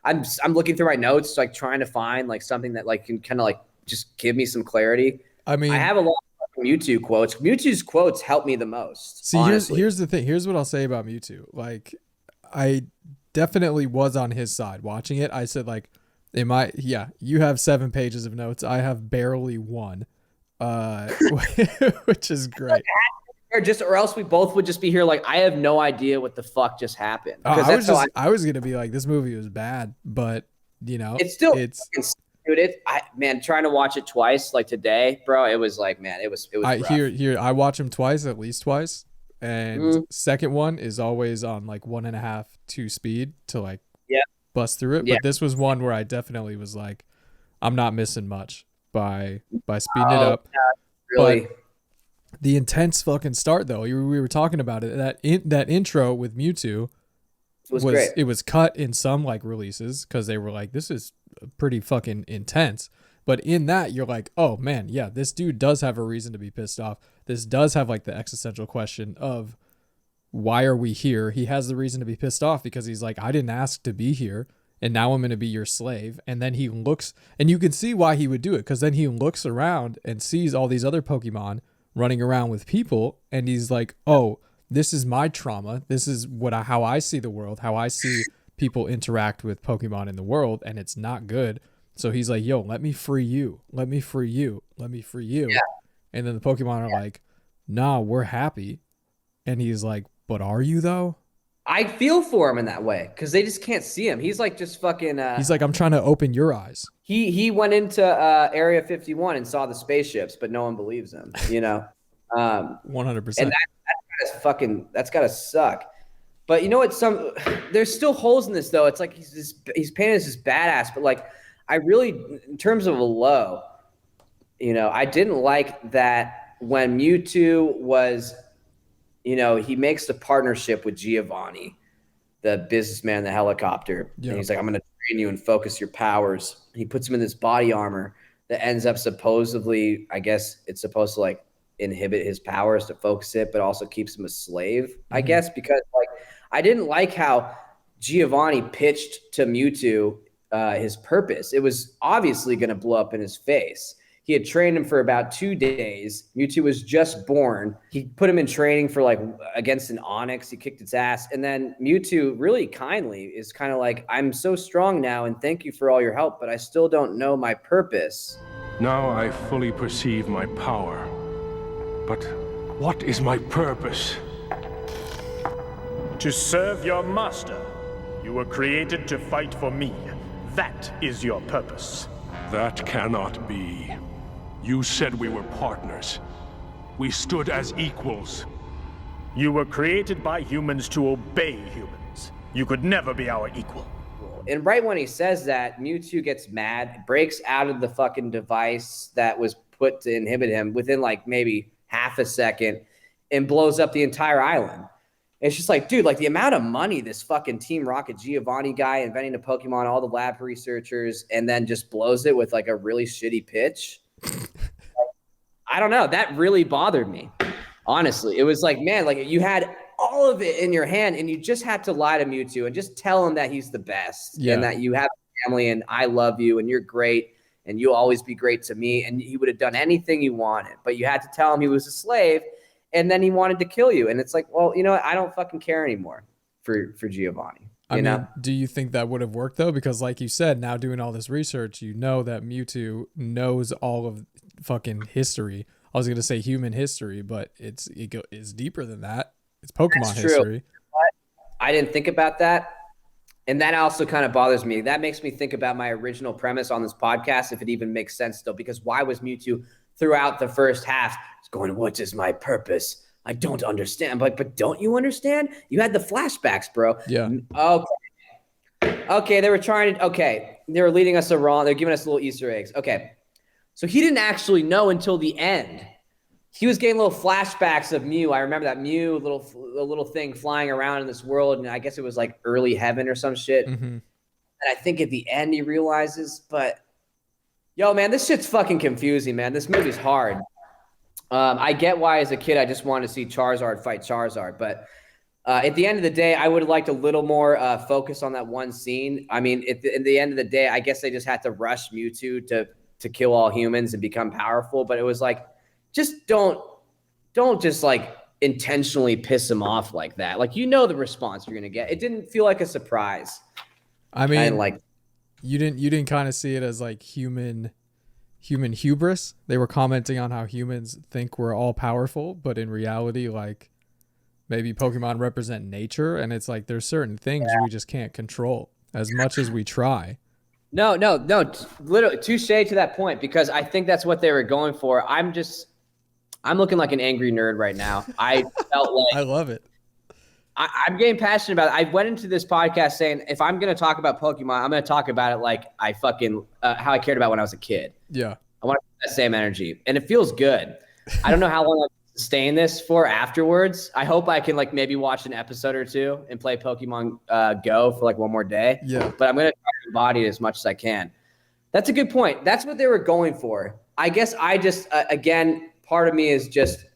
Speaker 2: I'm looking through my notes, like trying to find like something that like can kind of like just give me some clarity.
Speaker 1: I mean,
Speaker 2: I have a lot of Mewtwo quotes. Mewtwo's quotes help me the most.
Speaker 1: See, here's the thing. Here's what I'll say about Mewtwo. Like, I definitely was on his side watching it. I said like, you have 7 pages of notes. I have barely 1, which is great.
Speaker 2: Or else we both would just be here like, I have no idea what the fuck just happened.
Speaker 1: I was gonna be like, this movie was bad, but
Speaker 2: it's still dude. Trying to watch it twice like today, bro. It was like, man, it was.
Speaker 1: I watch him twice, at least twice. And second one is always on like 1.5, 2 speed to like bust through it. But this was one where I definitely was like, I'm not missing much by speeding it up.
Speaker 2: Really?
Speaker 1: The intense fucking start though. We were talking about it. That intro with Mewtwo
Speaker 2: was great.
Speaker 1: It was cut in some like releases because they were like, this is pretty fucking intense. But in that, you're like, oh man, yeah, this dude does have a reason to be pissed off. This does have like the existential question of why are we here? He has the reason to be pissed off because he's like, I didn't ask to be here, and now I'm going to be your slave. And then he looks, and you can see why he would do it, because then he looks around and sees all these other Pokemon running around with people, and he's like, oh, this is my trauma. This is how I see the world, how I see people interact with Pokemon in the world, and it's not good. So he's like, yo, let me free you. Let me free you. Let me free you. Yeah. And then the Pokemon are like, nah, we're happy. And he's like, but are you though?
Speaker 2: I feel for him in that way because they just can't see him. He's like just fucking.
Speaker 1: He's like, I'm trying to open your eyes.
Speaker 2: He went into Area 51 and saw the spaceships, but no one believes him.
Speaker 1: 100%.
Speaker 2: And that's gotta suck. But you know what? There's still holes in this though. It's like he's painted as this badass, but like I really, in terms of a low, I didn't like that when Mewtwo was. He makes the partnership with Giovanni, the businessman in the helicopter. Yeah. And he's like, I'm going to train you and focus your powers. He puts him in this body armor that ends up supposedly, I guess it's supposed to like inhibit his powers to focus it, but also keeps him a slave, I guess, because like I didn't like how Giovanni pitched to Mewtwo his purpose. It was obviously going to blow up in his face. He had trained him for about 2 days. Mewtwo was just born. He put him in training for like against an Onyx. He kicked its ass. And then Mewtwo really kindly is kind of like, I'm so strong now and thank you for all your help, but I still don't know my purpose.
Speaker 4: Now I fully perceive my power. But what is my purpose?
Speaker 7: To serve your master. You were created to fight for me. That is your purpose.
Speaker 4: That cannot be. You said we were partners. We stood as equals.
Speaker 7: You were created by humans to obey humans. You could never be our equal.
Speaker 2: And right when he says that, Mewtwo gets mad, breaks out of the fucking device that was put to inhibit him within like maybe half a second and blows up the entire island. It's just like, dude, like the amount of money this fucking Team Rocket Giovanni guy inventing the Pokemon, all the lab researchers, and then just blows it with like a really shitty pitch. I don't know. That really bothered me. Honestly, it was like, man, like you had all of it in your hand and you just had to lie to Mewtwo and just tell him that he's the best and that you have a family and I love you and you're great and you'll always be great to me. And he would have done anything you wanted, but you had to tell him he was a slave. And then he wanted to kill you. And it's like, well, you know what? I don't fucking care anymore for Giovanni. I mean,
Speaker 1: do you think that would have worked though? Because like you said, now doing all this research, you know that Mewtwo knows all of fucking history. I was going to say human history, but it's deeper than that. It's Pokemon history.
Speaker 2: I didn't think about that. And that also kind of bothers me. That makes me think about my original premise on this podcast, if it even makes sense still, because why was Mewtwo throughout the first half going, what is my purpose? I don't understand. But don't you understand? You had the flashbacks, bro.
Speaker 1: Yeah.
Speaker 2: Okay. They were leading us wrong. They're giving us little Easter eggs. Okay. So he didn't actually know until the end. He was getting little flashbacks of Mew. I remember that Mew, a little thing flying around in this world. And I guess it was like early heaven or some shit. Mm-hmm. And I think at the end he realizes, but yo, man, this shit's fucking confusing, man. This movie's hard. I get why as a kid I just wanted to see Charizard fight Charizard, but at the end of the day, I would have liked a little more focus on that one scene. I mean, at the end of the day, I guess they just had to rush Mewtwo to kill all humans and become powerful. But it was like, just don't just like intentionally piss him off like that. Like, you know the response you're gonna get. It didn't feel like a surprise.
Speaker 1: I mean, like you didn't kind of see it as like human hubris. They were commenting on how humans think we're all powerful, but in reality, like maybe Pokemon represent nature, and it's like there's certain things we just can't control as much as we try.
Speaker 2: No, literally touche to that point, because I think that's what they were going for. I'm looking like an angry nerd right now. I felt like
Speaker 1: I love it.
Speaker 2: I'm getting passionate about it. I went into this podcast saying, if I'm going to talk about Pokemon, I'm going to talk about it like I fucking how I cared about when I was a kid.
Speaker 1: Yeah.
Speaker 2: I want that same energy, and it feels good. I don't know how long I've been sustain this for afterwards. I hope I can like maybe watch an episode or two and play Pokemon Go for like one more day.
Speaker 1: Yeah.
Speaker 2: But I'm going to try to embody it as much as I can. That's a good point. That's what they were going for. I guess I just, again, part of me is just,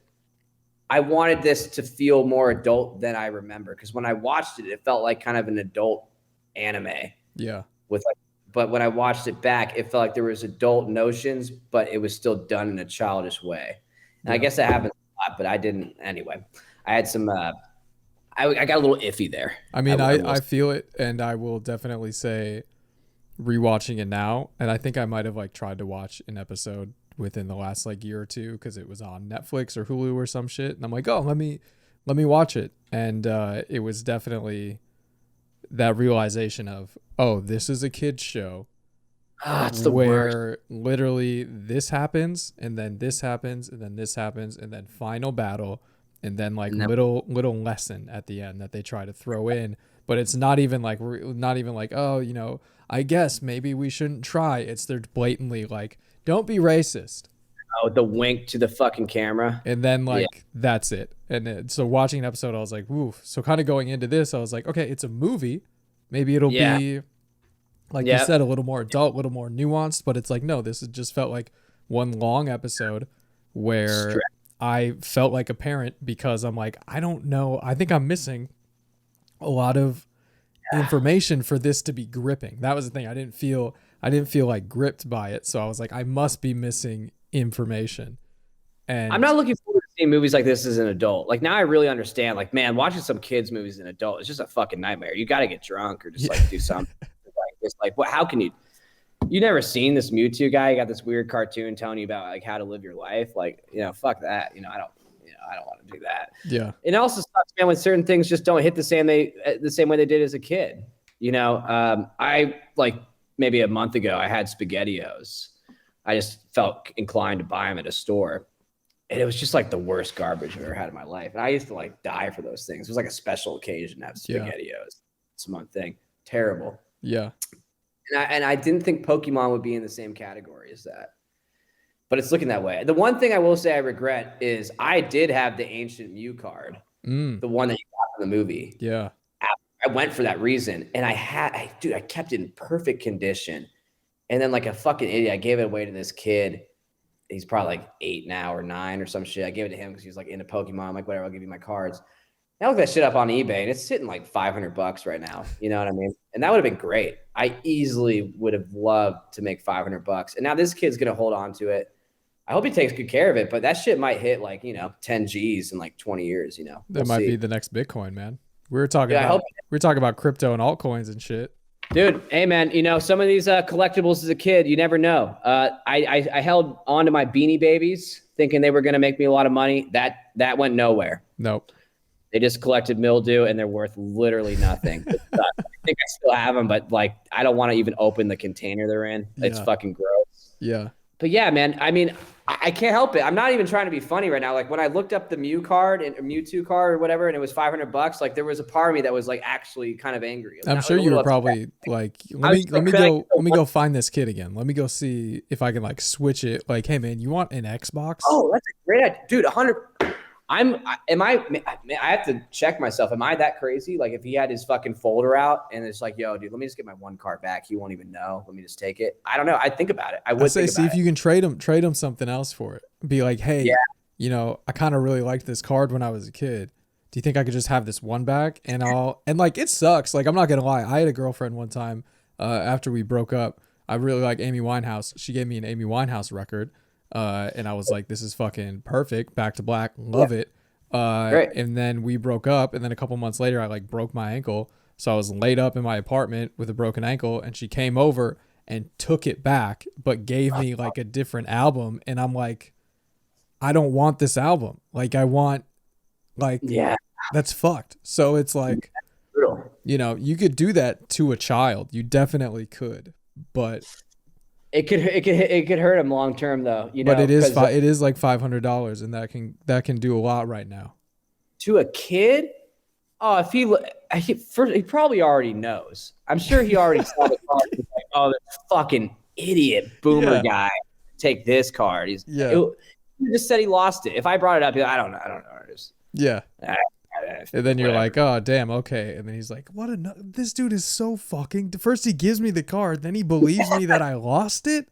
Speaker 2: I wanted this to feel more adult than I remember. Because when I watched it, it felt like kind of an adult anime.
Speaker 1: Yeah.
Speaker 2: But when I watched it back, it felt like there was adult notions, but it was still done in a childish way. And I guess that happens a lot, but I didn't. Anyway, I had some, I got a little iffy there.
Speaker 1: I mean, I feel it, and I will definitely say rewatching it now, and I think I might have like tried to watch an episode within the last like year or two because it was on Netflix or Hulu or some shit, and I'm like, oh, let me watch it, and it was definitely that realization of, oh, this is a kid's show.
Speaker 2: It's the
Speaker 1: where
Speaker 2: worst.
Speaker 1: Literally this happens, and then this happens, and then this happens, and then final battle, and then like little lesson at the end that they try to throw in, but it's not even like oh, you know, I guess maybe we shouldn't try. It's they're blatantly like, don't be racist.
Speaker 2: Oh, the wink to the fucking camera.
Speaker 1: And then like that's it. And so watching an episode, I was like, oof. So kind of going into this, I was like, okay, it's a movie. Maybe it'll be like you said, a little more adult, a little more nuanced. But it's like, no, this just felt like one long episode where I felt like a parent because I'm like, I don't know. I think I'm missing a lot of information for this to be gripping. That was the thing. I didn't feel like gripped by it. So I was like, I must be missing information. And
Speaker 2: I'm not looking forward to seeing movies like this as an adult. Like now I really understand, like, man, watching some kids movies as an adult is just a fucking nightmare. You got to get drunk or just like do something like this. Like, what, how can you never seen this Mewtwo guy? You got this weird cartoon telling you about like how to live your life. Like, you know, fuck that. I don't want to do that.
Speaker 1: Yeah.
Speaker 2: It also sucks, man, when certain things just don't hit the same way they did as a kid. I like maybe a month ago, I had SpaghettiOs. I just felt inclined to buy them at a store. And it was just like the worst garbage I've ever had in my life. And I used to like die for those things. It was like a special occasion to have SpaghettiOs. It's one thing. Terrible.
Speaker 1: Yeah.
Speaker 2: And I didn't think Pokemon would be in the same category as that. But it's looking that way. The one thing I will say I regret is I did have the Ancient Mew card. The one that you got in the movie.
Speaker 1: Yeah.
Speaker 2: I went for that reason. And I kept it in perfect condition. And then like a fucking idiot, I gave it away to this kid. He's probably like 8 now or 9 or some shit. I gave it to him because he was like into Pokemon. I'm like, whatever, I'll give you my cards. I looked that shit up on eBay and it's sitting like $500 right now. You know what I mean? And that would have been great. I easily would have loved to make $500. And now this kid's going to hold on to it. I hope he takes good care of it, but that shit might hit like, 10 G's in like 20 years,
Speaker 1: That might be the next Bitcoin, man. We were talking about crypto and altcoins and shit.
Speaker 2: Dude, hey man, some of these collectibles as a kid, you never know. I held on to my Beanie Babies thinking they were going to make me a lot of money. That went nowhere.
Speaker 1: Nope.
Speaker 2: They just collected mildew and they're worth literally nothing. I think I still have them, but like, I don't want to even open the container they're in. It's fucking gross.
Speaker 1: Yeah.
Speaker 2: But yeah, man, I mean, I can't help it. I'm not even trying to be funny right now. Like when I looked up the Mewtwo card or whatever, and it was $500, like there was a part of me that was like actually kind of angry.
Speaker 1: I'm sure you were probably like, let me go find this kid again. Let me go see if I can like switch it. Like, hey man, you want an Xbox?
Speaker 2: Oh, that's a great idea. Dude, 100. I have to check myself. Am I that crazy? Like if he had his fucking folder out and it's like, yo, dude, let me just get my one card back. He won't even know. Let me just take it. I don't know. I'd think about it. I would say,
Speaker 1: see if you can trade him something else for it. Be like, hey, I kind of really liked this card when I was a kid. Do you think I could just have this one back? And like, it sucks. Like, I'm not going to lie. I had a girlfriend one time after we broke up. I really like Amy Winehouse. She gave me an Amy Winehouse record. And I was like, this is fucking perfect. Back to Black. Love it. And then we broke up. And then a couple months later, I like broke my ankle. So I was laid up in my apartment with a broken ankle. And she came over and took it back, but gave me like a different album. And I'm like, I don't want this album. Like I want that's fucked. So it's like, you could do that to a child. You definitely could, but
Speaker 2: it could hurt him long term though,
Speaker 1: But it is like $500, and that can do a lot right now.
Speaker 2: To a kid, if he probably already knows. I'm sure he already saw the card. He's like, oh, this fucking idiot boomer guy, take this card. just said he lost it. If I brought it up, I don't know.
Speaker 1: Yeah. And then you're like, oh, damn, okay. And then he's like, this dude is so fucking... First he gives me the card, then he believes me that I lost it?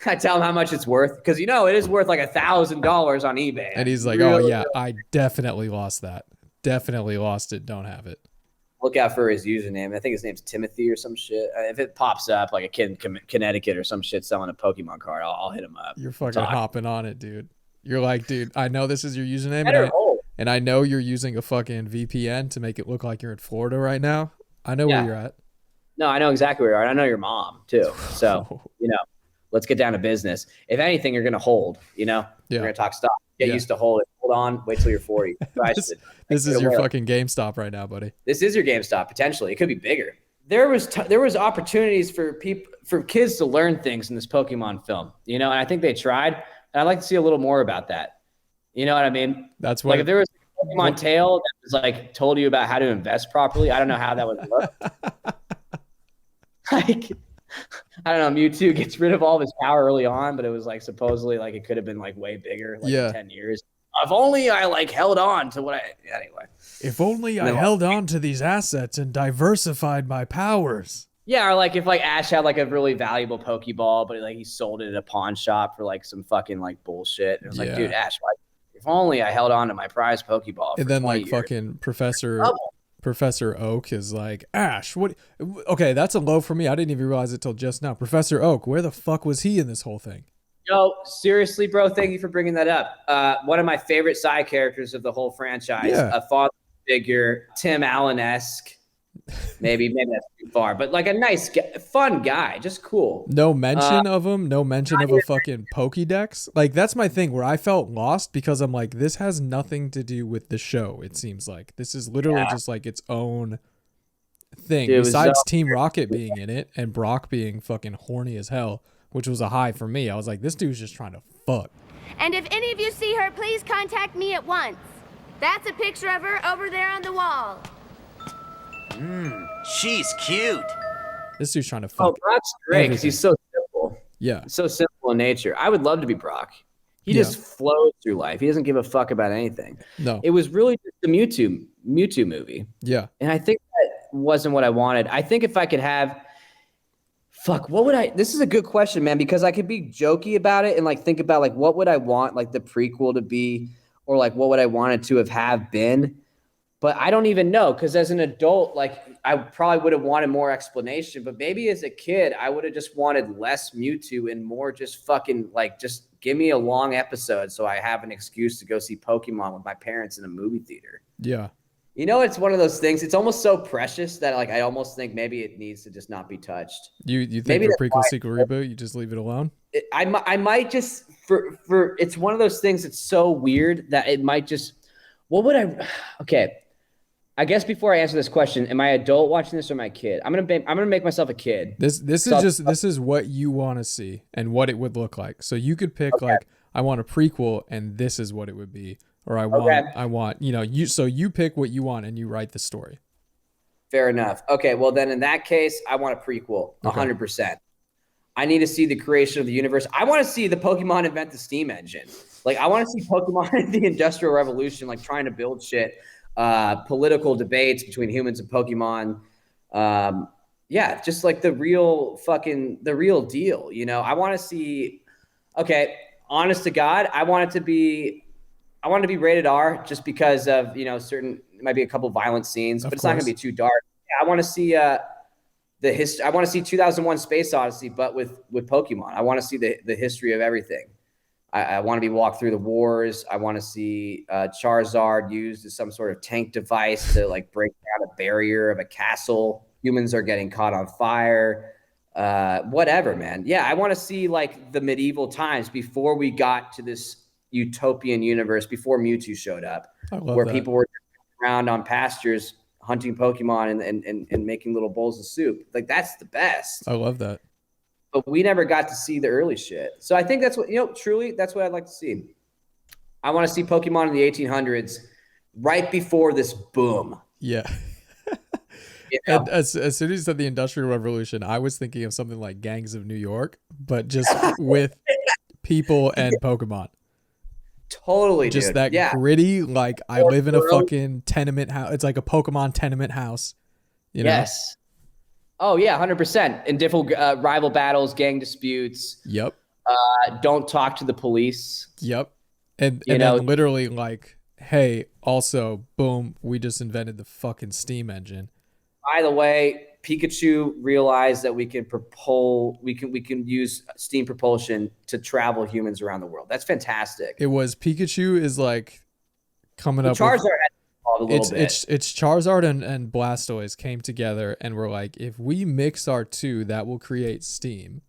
Speaker 2: I tell him how much it's worth, because it is worth like $1,000 on eBay.
Speaker 1: And he's like, oh, yeah, I definitely lost that. Definitely lost it. Don't have it.
Speaker 2: Look out for his username. I think his name's Timothy or some shit. If it pops up like a kid in Connecticut or some shit selling a Pokemon card, I'll hit him up.
Speaker 1: You're fucking hopping on it, dude. You're like, dude, I know this is your username, and I know you're using a fucking VPN to make it look like you're in Florida right now. I know where you're at.
Speaker 2: No, I know exactly where you are. I know your mom, too. So, let's get down to business. If anything, you're going to hold, You're going to talk stock. Get used to hold it. Hold on. Wait till you're 40.
Speaker 1: This is your fucking GameStop right now, buddy.
Speaker 2: This is your GameStop, potentially. It could be bigger. There was opportunities for kids to learn things in this Pokemon film, and I think they tried. And I'd like to see a little more about that. You know what I mean? That's what. Like if there was a Pokemon tale that was like told you about how to invest properly, I don't know how that would look. Like, I don't know. Mewtwo gets rid of all of his power early on, but it was like supposedly like it could have been like way bigger, like in 10 years. If only I like held on to anyway.
Speaker 1: If only I held on to these assets and diversified my powers.
Speaker 2: Yeah, or like if like Ash had like a really valuable Pokeball, but like he sold it at a pawn shop for like some fucking like bullshit. It was like, dude, Ash, if only I held on to my prized Pokeball.
Speaker 1: And then like fucking Professor Oak is like, Ash, what? Okay, that's a low for me. I didn't even realize it till just now. Professor Oak, where the fuck was he in this whole thing?
Speaker 2: Yo, seriously, bro, thank you for bringing that up. One of my favorite side characters of the whole franchise, a father figure, Tim Allen-esque. Maybe that's too far, but like a nice, fun guy, just cool.
Speaker 1: No mention of him. No mention of a fucking Pokédex. Like that's my thing where I felt lost because I'm like, this has nothing to do with the show. It seems like this is literally just like its own thing. Dude, besides Team Rocket being in it and Brock being fucking horny as hell, which was a high for me. I was like, this dude's just trying to fuck.
Speaker 5: And if any of you see her, please contact me at once. That's a picture of her over there on the wall.
Speaker 6: She's cute.
Speaker 1: This dude's trying to fuck.
Speaker 2: Oh, Brock's great because he's so simple.
Speaker 1: Yeah.
Speaker 2: So simple in nature. I would love to be Brock. He just flows through life. He doesn't give a fuck about anything.
Speaker 1: No.
Speaker 2: It was really just the Mewtwo movie.
Speaker 1: Yeah.
Speaker 2: And I think that wasn't what I wanted. I think if I could have this is a good question, man, because I could be jokey about it and like think about like what would I want like the prequel to be, or like what would I want it to have been. But I don't even know, because as an adult, like I probably would have wanted more explanation. But maybe as a kid, I would have just wanted less Mewtwo and more just fucking like just give me a long episode so I have an excuse to go see Pokemon with my parents in a movie theater.
Speaker 1: Yeah.
Speaker 2: It's one of those things. It's almost so precious that like I almost think maybe it needs to just not be touched.
Speaker 1: You think maybe for prequel, sequel, reboot, you just leave it alone?
Speaker 2: I might just for it's one of those things that's so weird that it might just. What would I? Okay. I guess before I answer this question, am I adult watching this or my kid? I'm gonna make myself a kid.
Speaker 1: This is what you want to see and what it would look like. So you could pick like I want a prequel and this is what it would be, or I want you pick what you want and you write the story.
Speaker 2: Fair enough. Okay, well then in that case, I want a prequel, 100%. I need to see the creation of the universe. I want to see the Pokemon invent the steam engine. Like I want to see Pokemon in the Industrial Revolution, like trying to build shit. Political debates between humans and Pokemon. Just like the real deal. I want to see, honest to God, I want to be rated R just because of, certain, it might be a couple violent scenes, but it's not going to be too dark. I want to see, I want to see 2001 Space Odyssey, but with Pokemon. I want to see the history of everything. I want to be walked through the wars. I want to see Charizard used as some sort of tank device to like break down a barrier of a castle. Humans are getting caught on fire. Whatever, man. Yeah, I want to see like the medieval times before we got to this utopian universe, before Mewtwo showed up, where people were around on pastures hunting Pokemon and making little bowls of soup. Like that's the best.
Speaker 1: I love that.
Speaker 2: But we never got to see the early shit. So I think that's what, truly, that's what I'd like to see. I want to see Pokemon in the 1800s right before this boom.
Speaker 1: Yeah. And as soon as you said the Industrial Revolution, I was thinking of something like Gangs of New York, but just with people and Pokemon.
Speaker 2: Totally,
Speaker 1: Just
Speaker 2: dude.
Speaker 1: that
Speaker 2: Yeah.
Speaker 1: gritty, like I live in a fucking tenement house. It's like a Pokemon tenement house. You know?
Speaker 2: Yes. Oh yeah, 100%. In different rival battles, gang disputes.
Speaker 1: Yep.
Speaker 2: Don't talk to the police.
Speaker 1: Yep. And
Speaker 2: You know,
Speaker 1: then literally like, hey, also, boom, we just invented the fucking steam engine.
Speaker 2: by the way, Pikachu realized that we can use steam propulsion to travel humans around the world. That's fantastic.
Speaker 1: It was Pikachu is like coming up
Speaker 2: Charizard
Speaker 1: with,
Speaker 2: had involved a little bit.
Speaker 1: it's Charizard and Blastoise came together and were like, if we mix our two, that will create steam.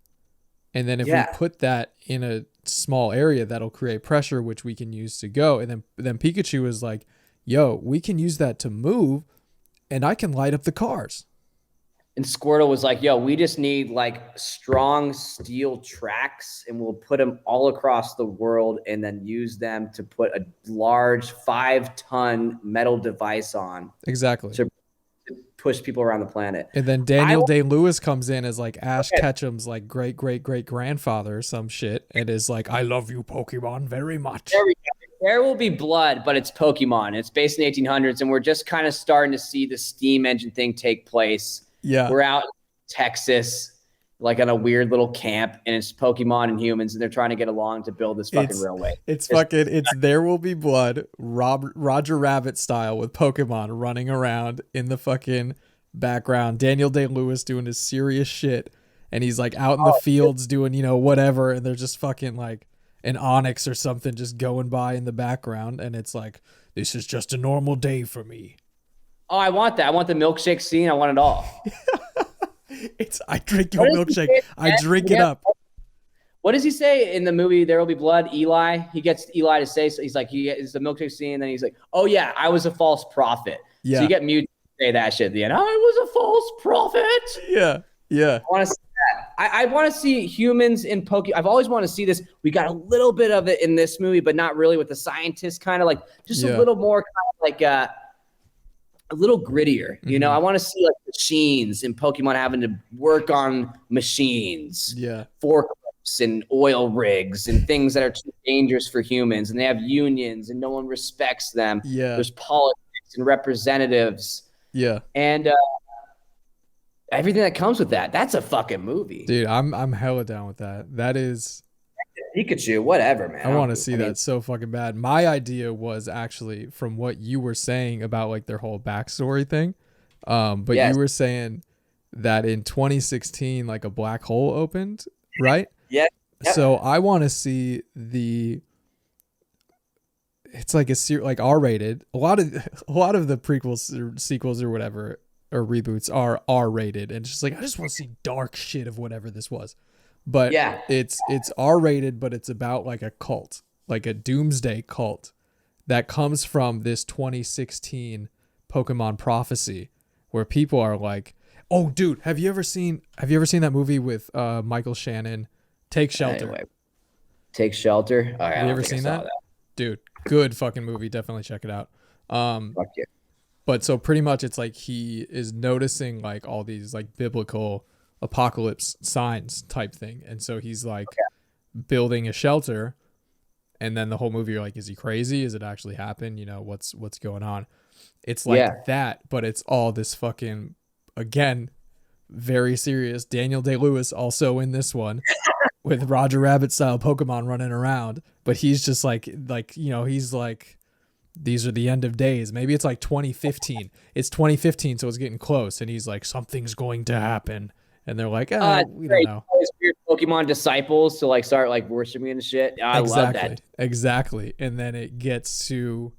Speaker 1: And then if we put that in a small area, that'll create pressure, which we can use to go. And then Pikachu was like, yo, we can use that to move and I can light up the cars.
Speaker 2: And Squirtle was like, yo, we just need like strong steel tracks and we'll put them all across the world and then use them to put a large 5-ton metal device on.
Speaker 1: Exactly.
Speaker 2: To push people around the planet.
Speaker 1: And then Daniel Day-Lewis comes in as like Ash Ketchum's like great-great-great-grandfather or some shit and is like, I love you, Pokemon, very much.
Speaker 2: There we go. There will be blood, but it's Pokemon. It's based in the 1800s, and we're just kind of starting to see the steam engine thing take place.
Speaker 1: Yeah.
Speaker 2: We're out in Texas, like on a weird little camp, and it's Pokemon and humans, and they're trying to get along to build this fucking railway.
Speaker 1: It's There Will Be Blood, Roger Rabbit style with Pokemon running around in the fucking background. Daniel Day-Lewis doing his serious shit, and he's like out in the fields doing, whatever, and they're just fucking like an Onyx or something just going by in the background, and it's like, this is just a normal day for me.
Speaker 2: Oh, I want that. I want the milkshake scene. I want it all.
Speaker 1: I drink your milkshake. I drink it up.
Speaker 2: What does he say in the movie There Will Be Blood? Eli? He gets Eli to say, so he's like, it's the milkshake scene, and then he's like, oh yeah, I was a false prophet.
Speaker 1: Yeah.
Speaker 2: So you get Mewtwo to say that shit at the end. I was a false prophet.
Speaker 1: Yeah. Yeah.
Speaker 2: I want to see that. I want to see humans in Pokemon. I've always wanted to see this. We got a little bit of it in this movie, but not really, with the scientists kind of like just a little more kind of like a little grittier. You know, I want to see like machines in Pokemon having to work on machines.
Speaker 1: Yeah.
Speaker 2: Forklifts and oil rigs and things that are too dangerous for humans. And they have unions and no one respects them.
Speaker 1: Yeah.
Speaker 2: There's politics and representatives.
Speaker 1: Yeah.
Speaker 2: And everything that comes with that. That's a fucking movie.
Speaker 1: Dude, I'm hella down with that. That is
Speaker 2: Pikachu, whatever, man.
Speaker 1: I want to see that so fucking bad. My idea was actually from what you were saying about like their whole backstory thing. But you were saying that in 2016, like a black hole opened, right?
Speaker 2: Yeah.
Speaker 1: So I want to see it's like like R-rated. A lot of the prequels or sequels or whatever or reboots are R-rated, and it's just like I just want to see dark shit of whatever this was. But it's R-rated, but it's about like a cult, like a doomsday cult that comes from this 2016 Pokemon prophecy, where people are like, "Oh, dude, have you ever seen that movie with Michael Shannon, Take Shelter?"
Speaker 2: Anyway, Take Shelter. Oh,
Speaker 1: have you ever seen that? Dude, good fucking movie. Definitely check it out.
Speaker 2: Fuck yeah.
Speaker 1: But so pretty much it's like he is noticing like all these like biblical apocalypse signs type thing. And so he's like building a shelter, and then the whole movie you're like, is he crazy? Is it actually happen? What's going on? It's like that, but it's all this fucking, again, very serious. Daniel Day-Lewis also in this one with Roger Rabbit style Pokemon running around, but he's just like, he's like, these are the end of days. Maybe it's like 2015. It's 2015, so it's getting close, and he's like, something's going to happen. And they're like, we don't know.
Speaker 2: Weird Pokemon disciples to like start like worshiping and shit. I love that.
Speaker 1: Exactly. And then it gets to,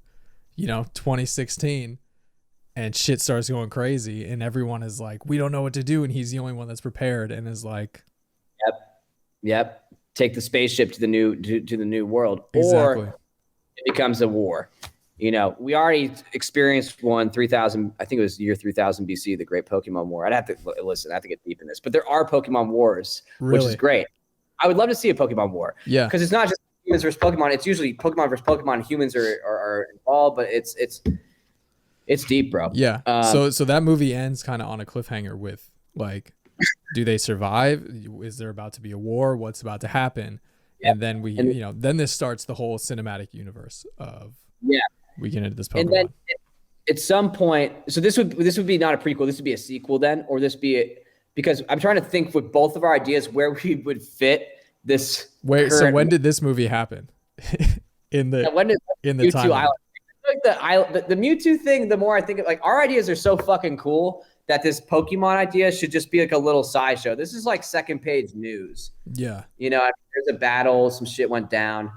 Speaker 1: 2016, and shit starts going crazy, and everyone is like, we don't know what to do, and he's the only one that's prepared and is like,
Speaker 2: Yep. Take the spaceship to the new world.
Speaker 1: Exactly.
Speaker 2: Or it becomes a war. We already experienced one 3000. I think it was the year 3000 BC, the Great Pokemon War. I'd have to listen. I have to get deep in this, but there are Pokemon wars, which is great. I would love to see a Pokemon war.
Speaker 1: Yeah,
Speaker 2: because it's not just humans versus Pokemon. It's usually Pokemon versus Pokemon. Humans are involved, but it's deep, bro.
Speaker 1: Yeah. So that movie ends kind of on a cliffhanger with like, do they survive? Is there about to be a war? What's about to happen? And then then this starts the whole cinematic universe of we get into this Pokemon.
Speaker 2: And then at some point, so this would be not a prequel. This would be a sequel then, or this be because I'm trying to think with both of our ideas where we would fit this.
Speaker 1: Wait, so when did this movie happen? in the timeline?
Speaker 2: Like the Mewtwo thing, the more I think of, like, our ideas are so fucking cool that this Pokemon idea should just be like a little sideshow. This is like second page news.
Speaker 1: Yeah.
Speaker 2: There's a battle, some shit went down,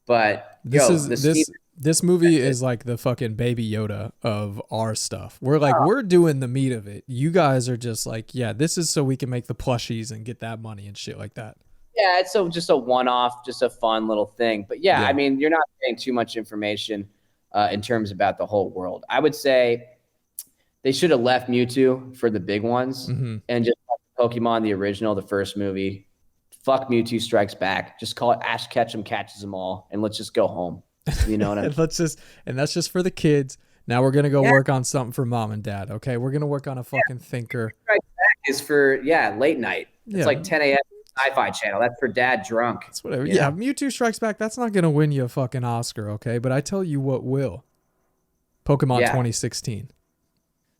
Speaker 2: but
Speaker 1: this movie is like the fucking Baby Yoda of our stuff. We're like, we're doing the meat of it. You guys are just like, yeah, this is so we can make the plushies and get that money and shit like that.
Speaker 2: Yeah, it's just a one-off, just a fun little thing. But yeah, I mean, you're not getting too much information in terms about the whole world. I would say they should have left Mewtwo for the big ones and just Pokemon, the original, the first movie. Fuck Mewtwo Strikes Back. Just call it Ash Ketchum Catches Them All, and let's just go home. You know what I mean?
Speaker 1: and that's just for the kids. Now we're gonna go work on something for mom and dad. Okay, we're gonna work on a fucking thinker.
Speaker 2: Strikes Back is for late night. It's like 10 a.m. Sci-Fi Channel. That's for dad drunk.
Speaker 1: That's whatever. Yeah, Mewtwo Strikes Back. That's not gonna win you a fucking Oscar. Okay, but I tell you what will. Pokemon 2016.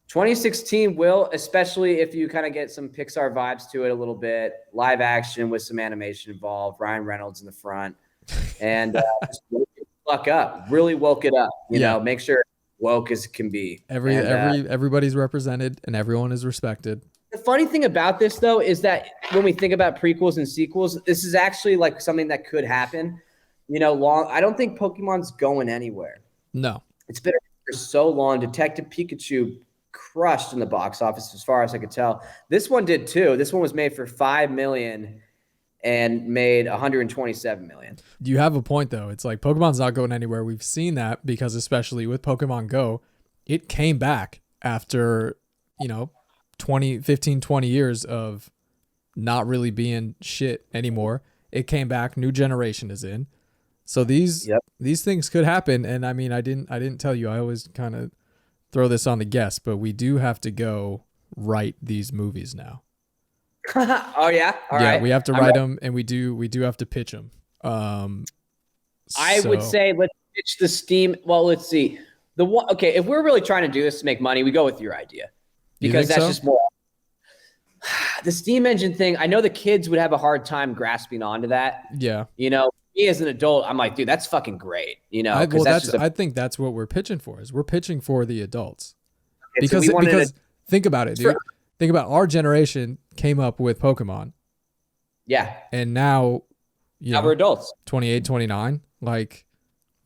Speaker 2: 2016 will, especially if you kind of get some Pixar vibes to it a little bit, live action with some animation involved, Ryan Reynolds in the front, and just woke it the fuck up. Really woke it up. You know, make sure woke as it can be.
Speaker 1: Everybody's represented and everyone is respected.
Speaker 2: The funny thing about this, though, is that when we think about prequels and sequels, this is actually like something that could happen. I don't think Pokemon's going anywhere.
Speaker 1: No,
Speaker 2: it's been for so long. Detective Pikachu crushed in the box office as far as I could tell. This one did too. This one was made for $5 million and made $127 million.
Speaker 1: You have a point though. It's like Pokemon's not going anywhere. We've seen that because especially with Pokemon Go, it came back after, 20 years of not really being shit anymore. It came back. New generation is in. So these things could happen. And I mean, I didn't tell you, I always kind of throw this on the guest, but we do have to go write these movies now.
Speaker 2: Oh yeah. All right.
Speaker 1: We have to write them, and we do have to pitch them.
Speaker 2: I would say let's pitch the Steam. Well, let's see. If we're really trying to do this to make money, we go with your idea because that's just more. The Steam engine thing. I know the kids would have a hard time grasping onto that.
Speaker 1: Yeah.
Speaker 2: Me as an adult, I'm like, dude, that's fucking great.
Speaker 1: I think that's what we're pitching for. We're pitching for the adults.
Speaker 2: Okay,
Speaker 1: because think about it, dude. Think about our generation came up with Pokemon.
Speaker 2: Yeah.
Speaker 1: And now,
Speaker 2: now we're adults.
Speaker 1: 28, 29. Like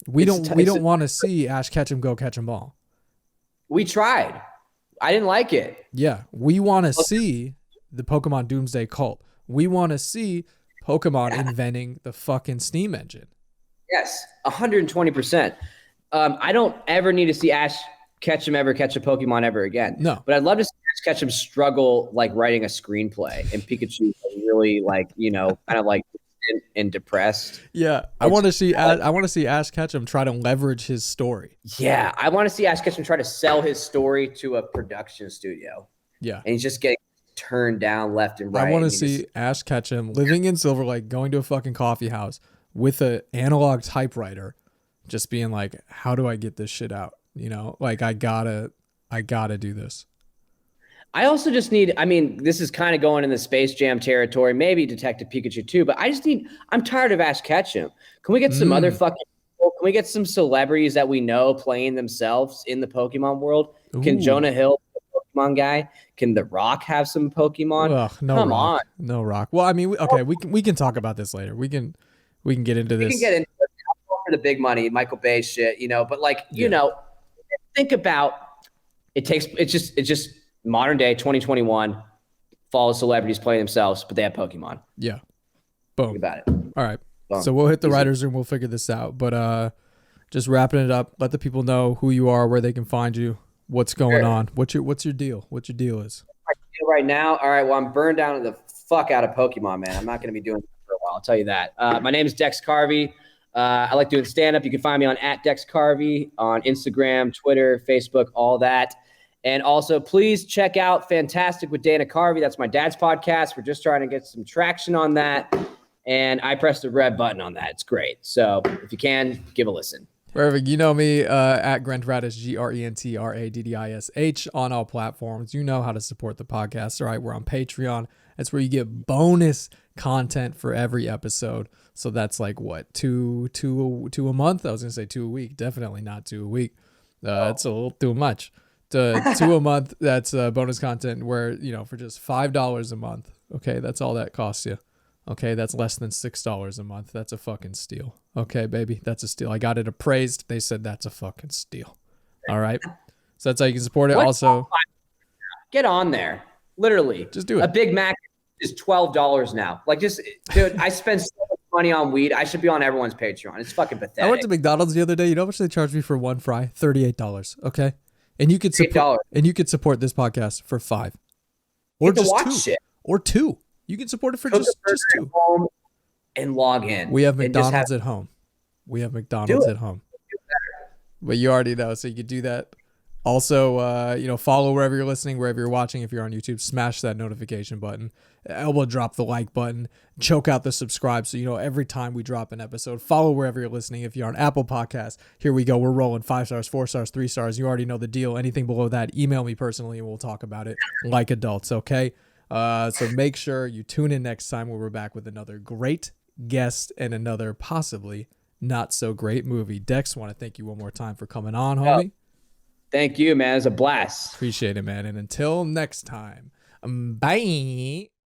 Speaker 1: we don't want to see Ash Ketchum go catch 'em all.
Speaker 2: We tried. I didn't like it.
Speaker 1: Yeah. We want to see the Pokemon Doomsday Cult. We want to see Pokemon inventing the fucking Steam engine.
Speaker 2: Yes, 120%. I don't ever need to see Ash Ketchum ever catch a Pokemon ever again.
Speaker 1: No.
Speaker 2: But I'd love to see Ash Ketchum struggle like writing a screenplay and Pikachu really kind of like and depressed.
Speaker 1: Yeah. I want to see Ash Ketchum try to leverage his story.
Speaker 2: Yeah. I want to see Ash Ketchum try to sell his story to a production studio.
Speaker 1: Yeah.
Speaker 2: And he's just getting turned down left and right.
Speaker 1: I want to see Ash Ketchum living in Silver Lake, going to a fucking coffee house with an analog typewriter, just being like, how do I get this shit out? Like I gotta do this.
Speaker 2: I also just need, this is kind of going in the Space Jam territory, maybe Detective Pikachu too, but I'm tired of Ash Ketchum. Can we get some other can we get some celebrities that we know playing themselves in the Pokemon world? Ooh. Can Jonah Hill, Pokemon guy? Can The Rock have some Pokemon?
Speaker 1: Ugh, Come on. No Rock. Well, we can talk about this later. We can get into this.
Speaker 2: We can get into it for the big money, Michael Bay shit, think about it's just modern day 2021. Follow celebrities playing themselves, but they have Pokemon.
Speaker 1: Yeah. Boom.
Speaker 2: Think about it.
Speaker 1: All right. Boom. So we'll hit the writers room. We'll figure this out. But just wrapping it up. Let the people know who you are, where they can find you. What's going on? What's your deal? What your deal is?
Speaker 2: My deal right now. All right. Well, I'm burned down to the fuck out of Pokemon, man. I'm not going to be doing it for a while. I'll tell you that. My name is Dex Carvey. I like doing stand-up. You can find me on @DexCarvey on Instagram, Twitter, Facebook, all that. And also, please check out Fantastic with Dana Carvey. That's my dad's podcast. We're just trying to get some traction on that. and I pressed the red button on that. It's great. So if you can, give a listen.
Speaker 1: Perfect. You know me at Grentradish, GRENTRADDISH on all platforms. You know how to support the podcast. All right, we're on Patreon. That's where you get bonus content for every episode. So that's like what, two a month? I was gonna say 2 a week. Definitely not 2 a week. That's a little too much. 2 a month. That's bonus content where, you know, for just $5 a month. Okay, that's all that costs you. Okay, that's less than $6 a month. That's a fucking steal. Okay, baby, that's a steal. I got it appraised. They said that's a fucking steal. All right, so that's how you can support it. Also,
Speaker 2: get on there. Literally,
Speaker 1: just do it.
Speaker 2: A Big Mac is $12 now. Like, just dude, I spend so much money on weed. I should be on everyone's Patreon. It's fucking pathetic.
Speaker 1: I went to McDonald's the other day. You know how much they charged me for one fry? $38. Okay, and you could support this podcast for $5, or just
Speaker 2: watch
Speaker 1: 2,
Speaker 2: shit.
Speaker 1: or 2. You can support it for just 2.
Speaker 2: Home and log in.
Speaker 1: We have McDonald's at home. We have McDonald's at home. But you already know, so you could do that. Also, you know, follow wherever you're listening, wherever you're watching. If you're on YouTube, smash that notification button. Elbow drop the like button. Choke out the subscribe so you know every time we drop an episode. Follow wherever you're listening. If you're on Apple Podcasts, here we go. We're rolling 5 stars, 4 stars, 3 stars. You already know the deal. Anything below that, email me personally and we'll talk about it like adults, okay? So make sure you tune in next time where we're back with another great guest and another possibly not so great movie. Dex, want to thank you one more time for coming on, homie.
Speaker 2: Thank you, man. It's a blast.
Speaker 1: Appreciate it, man. And until next time, bye.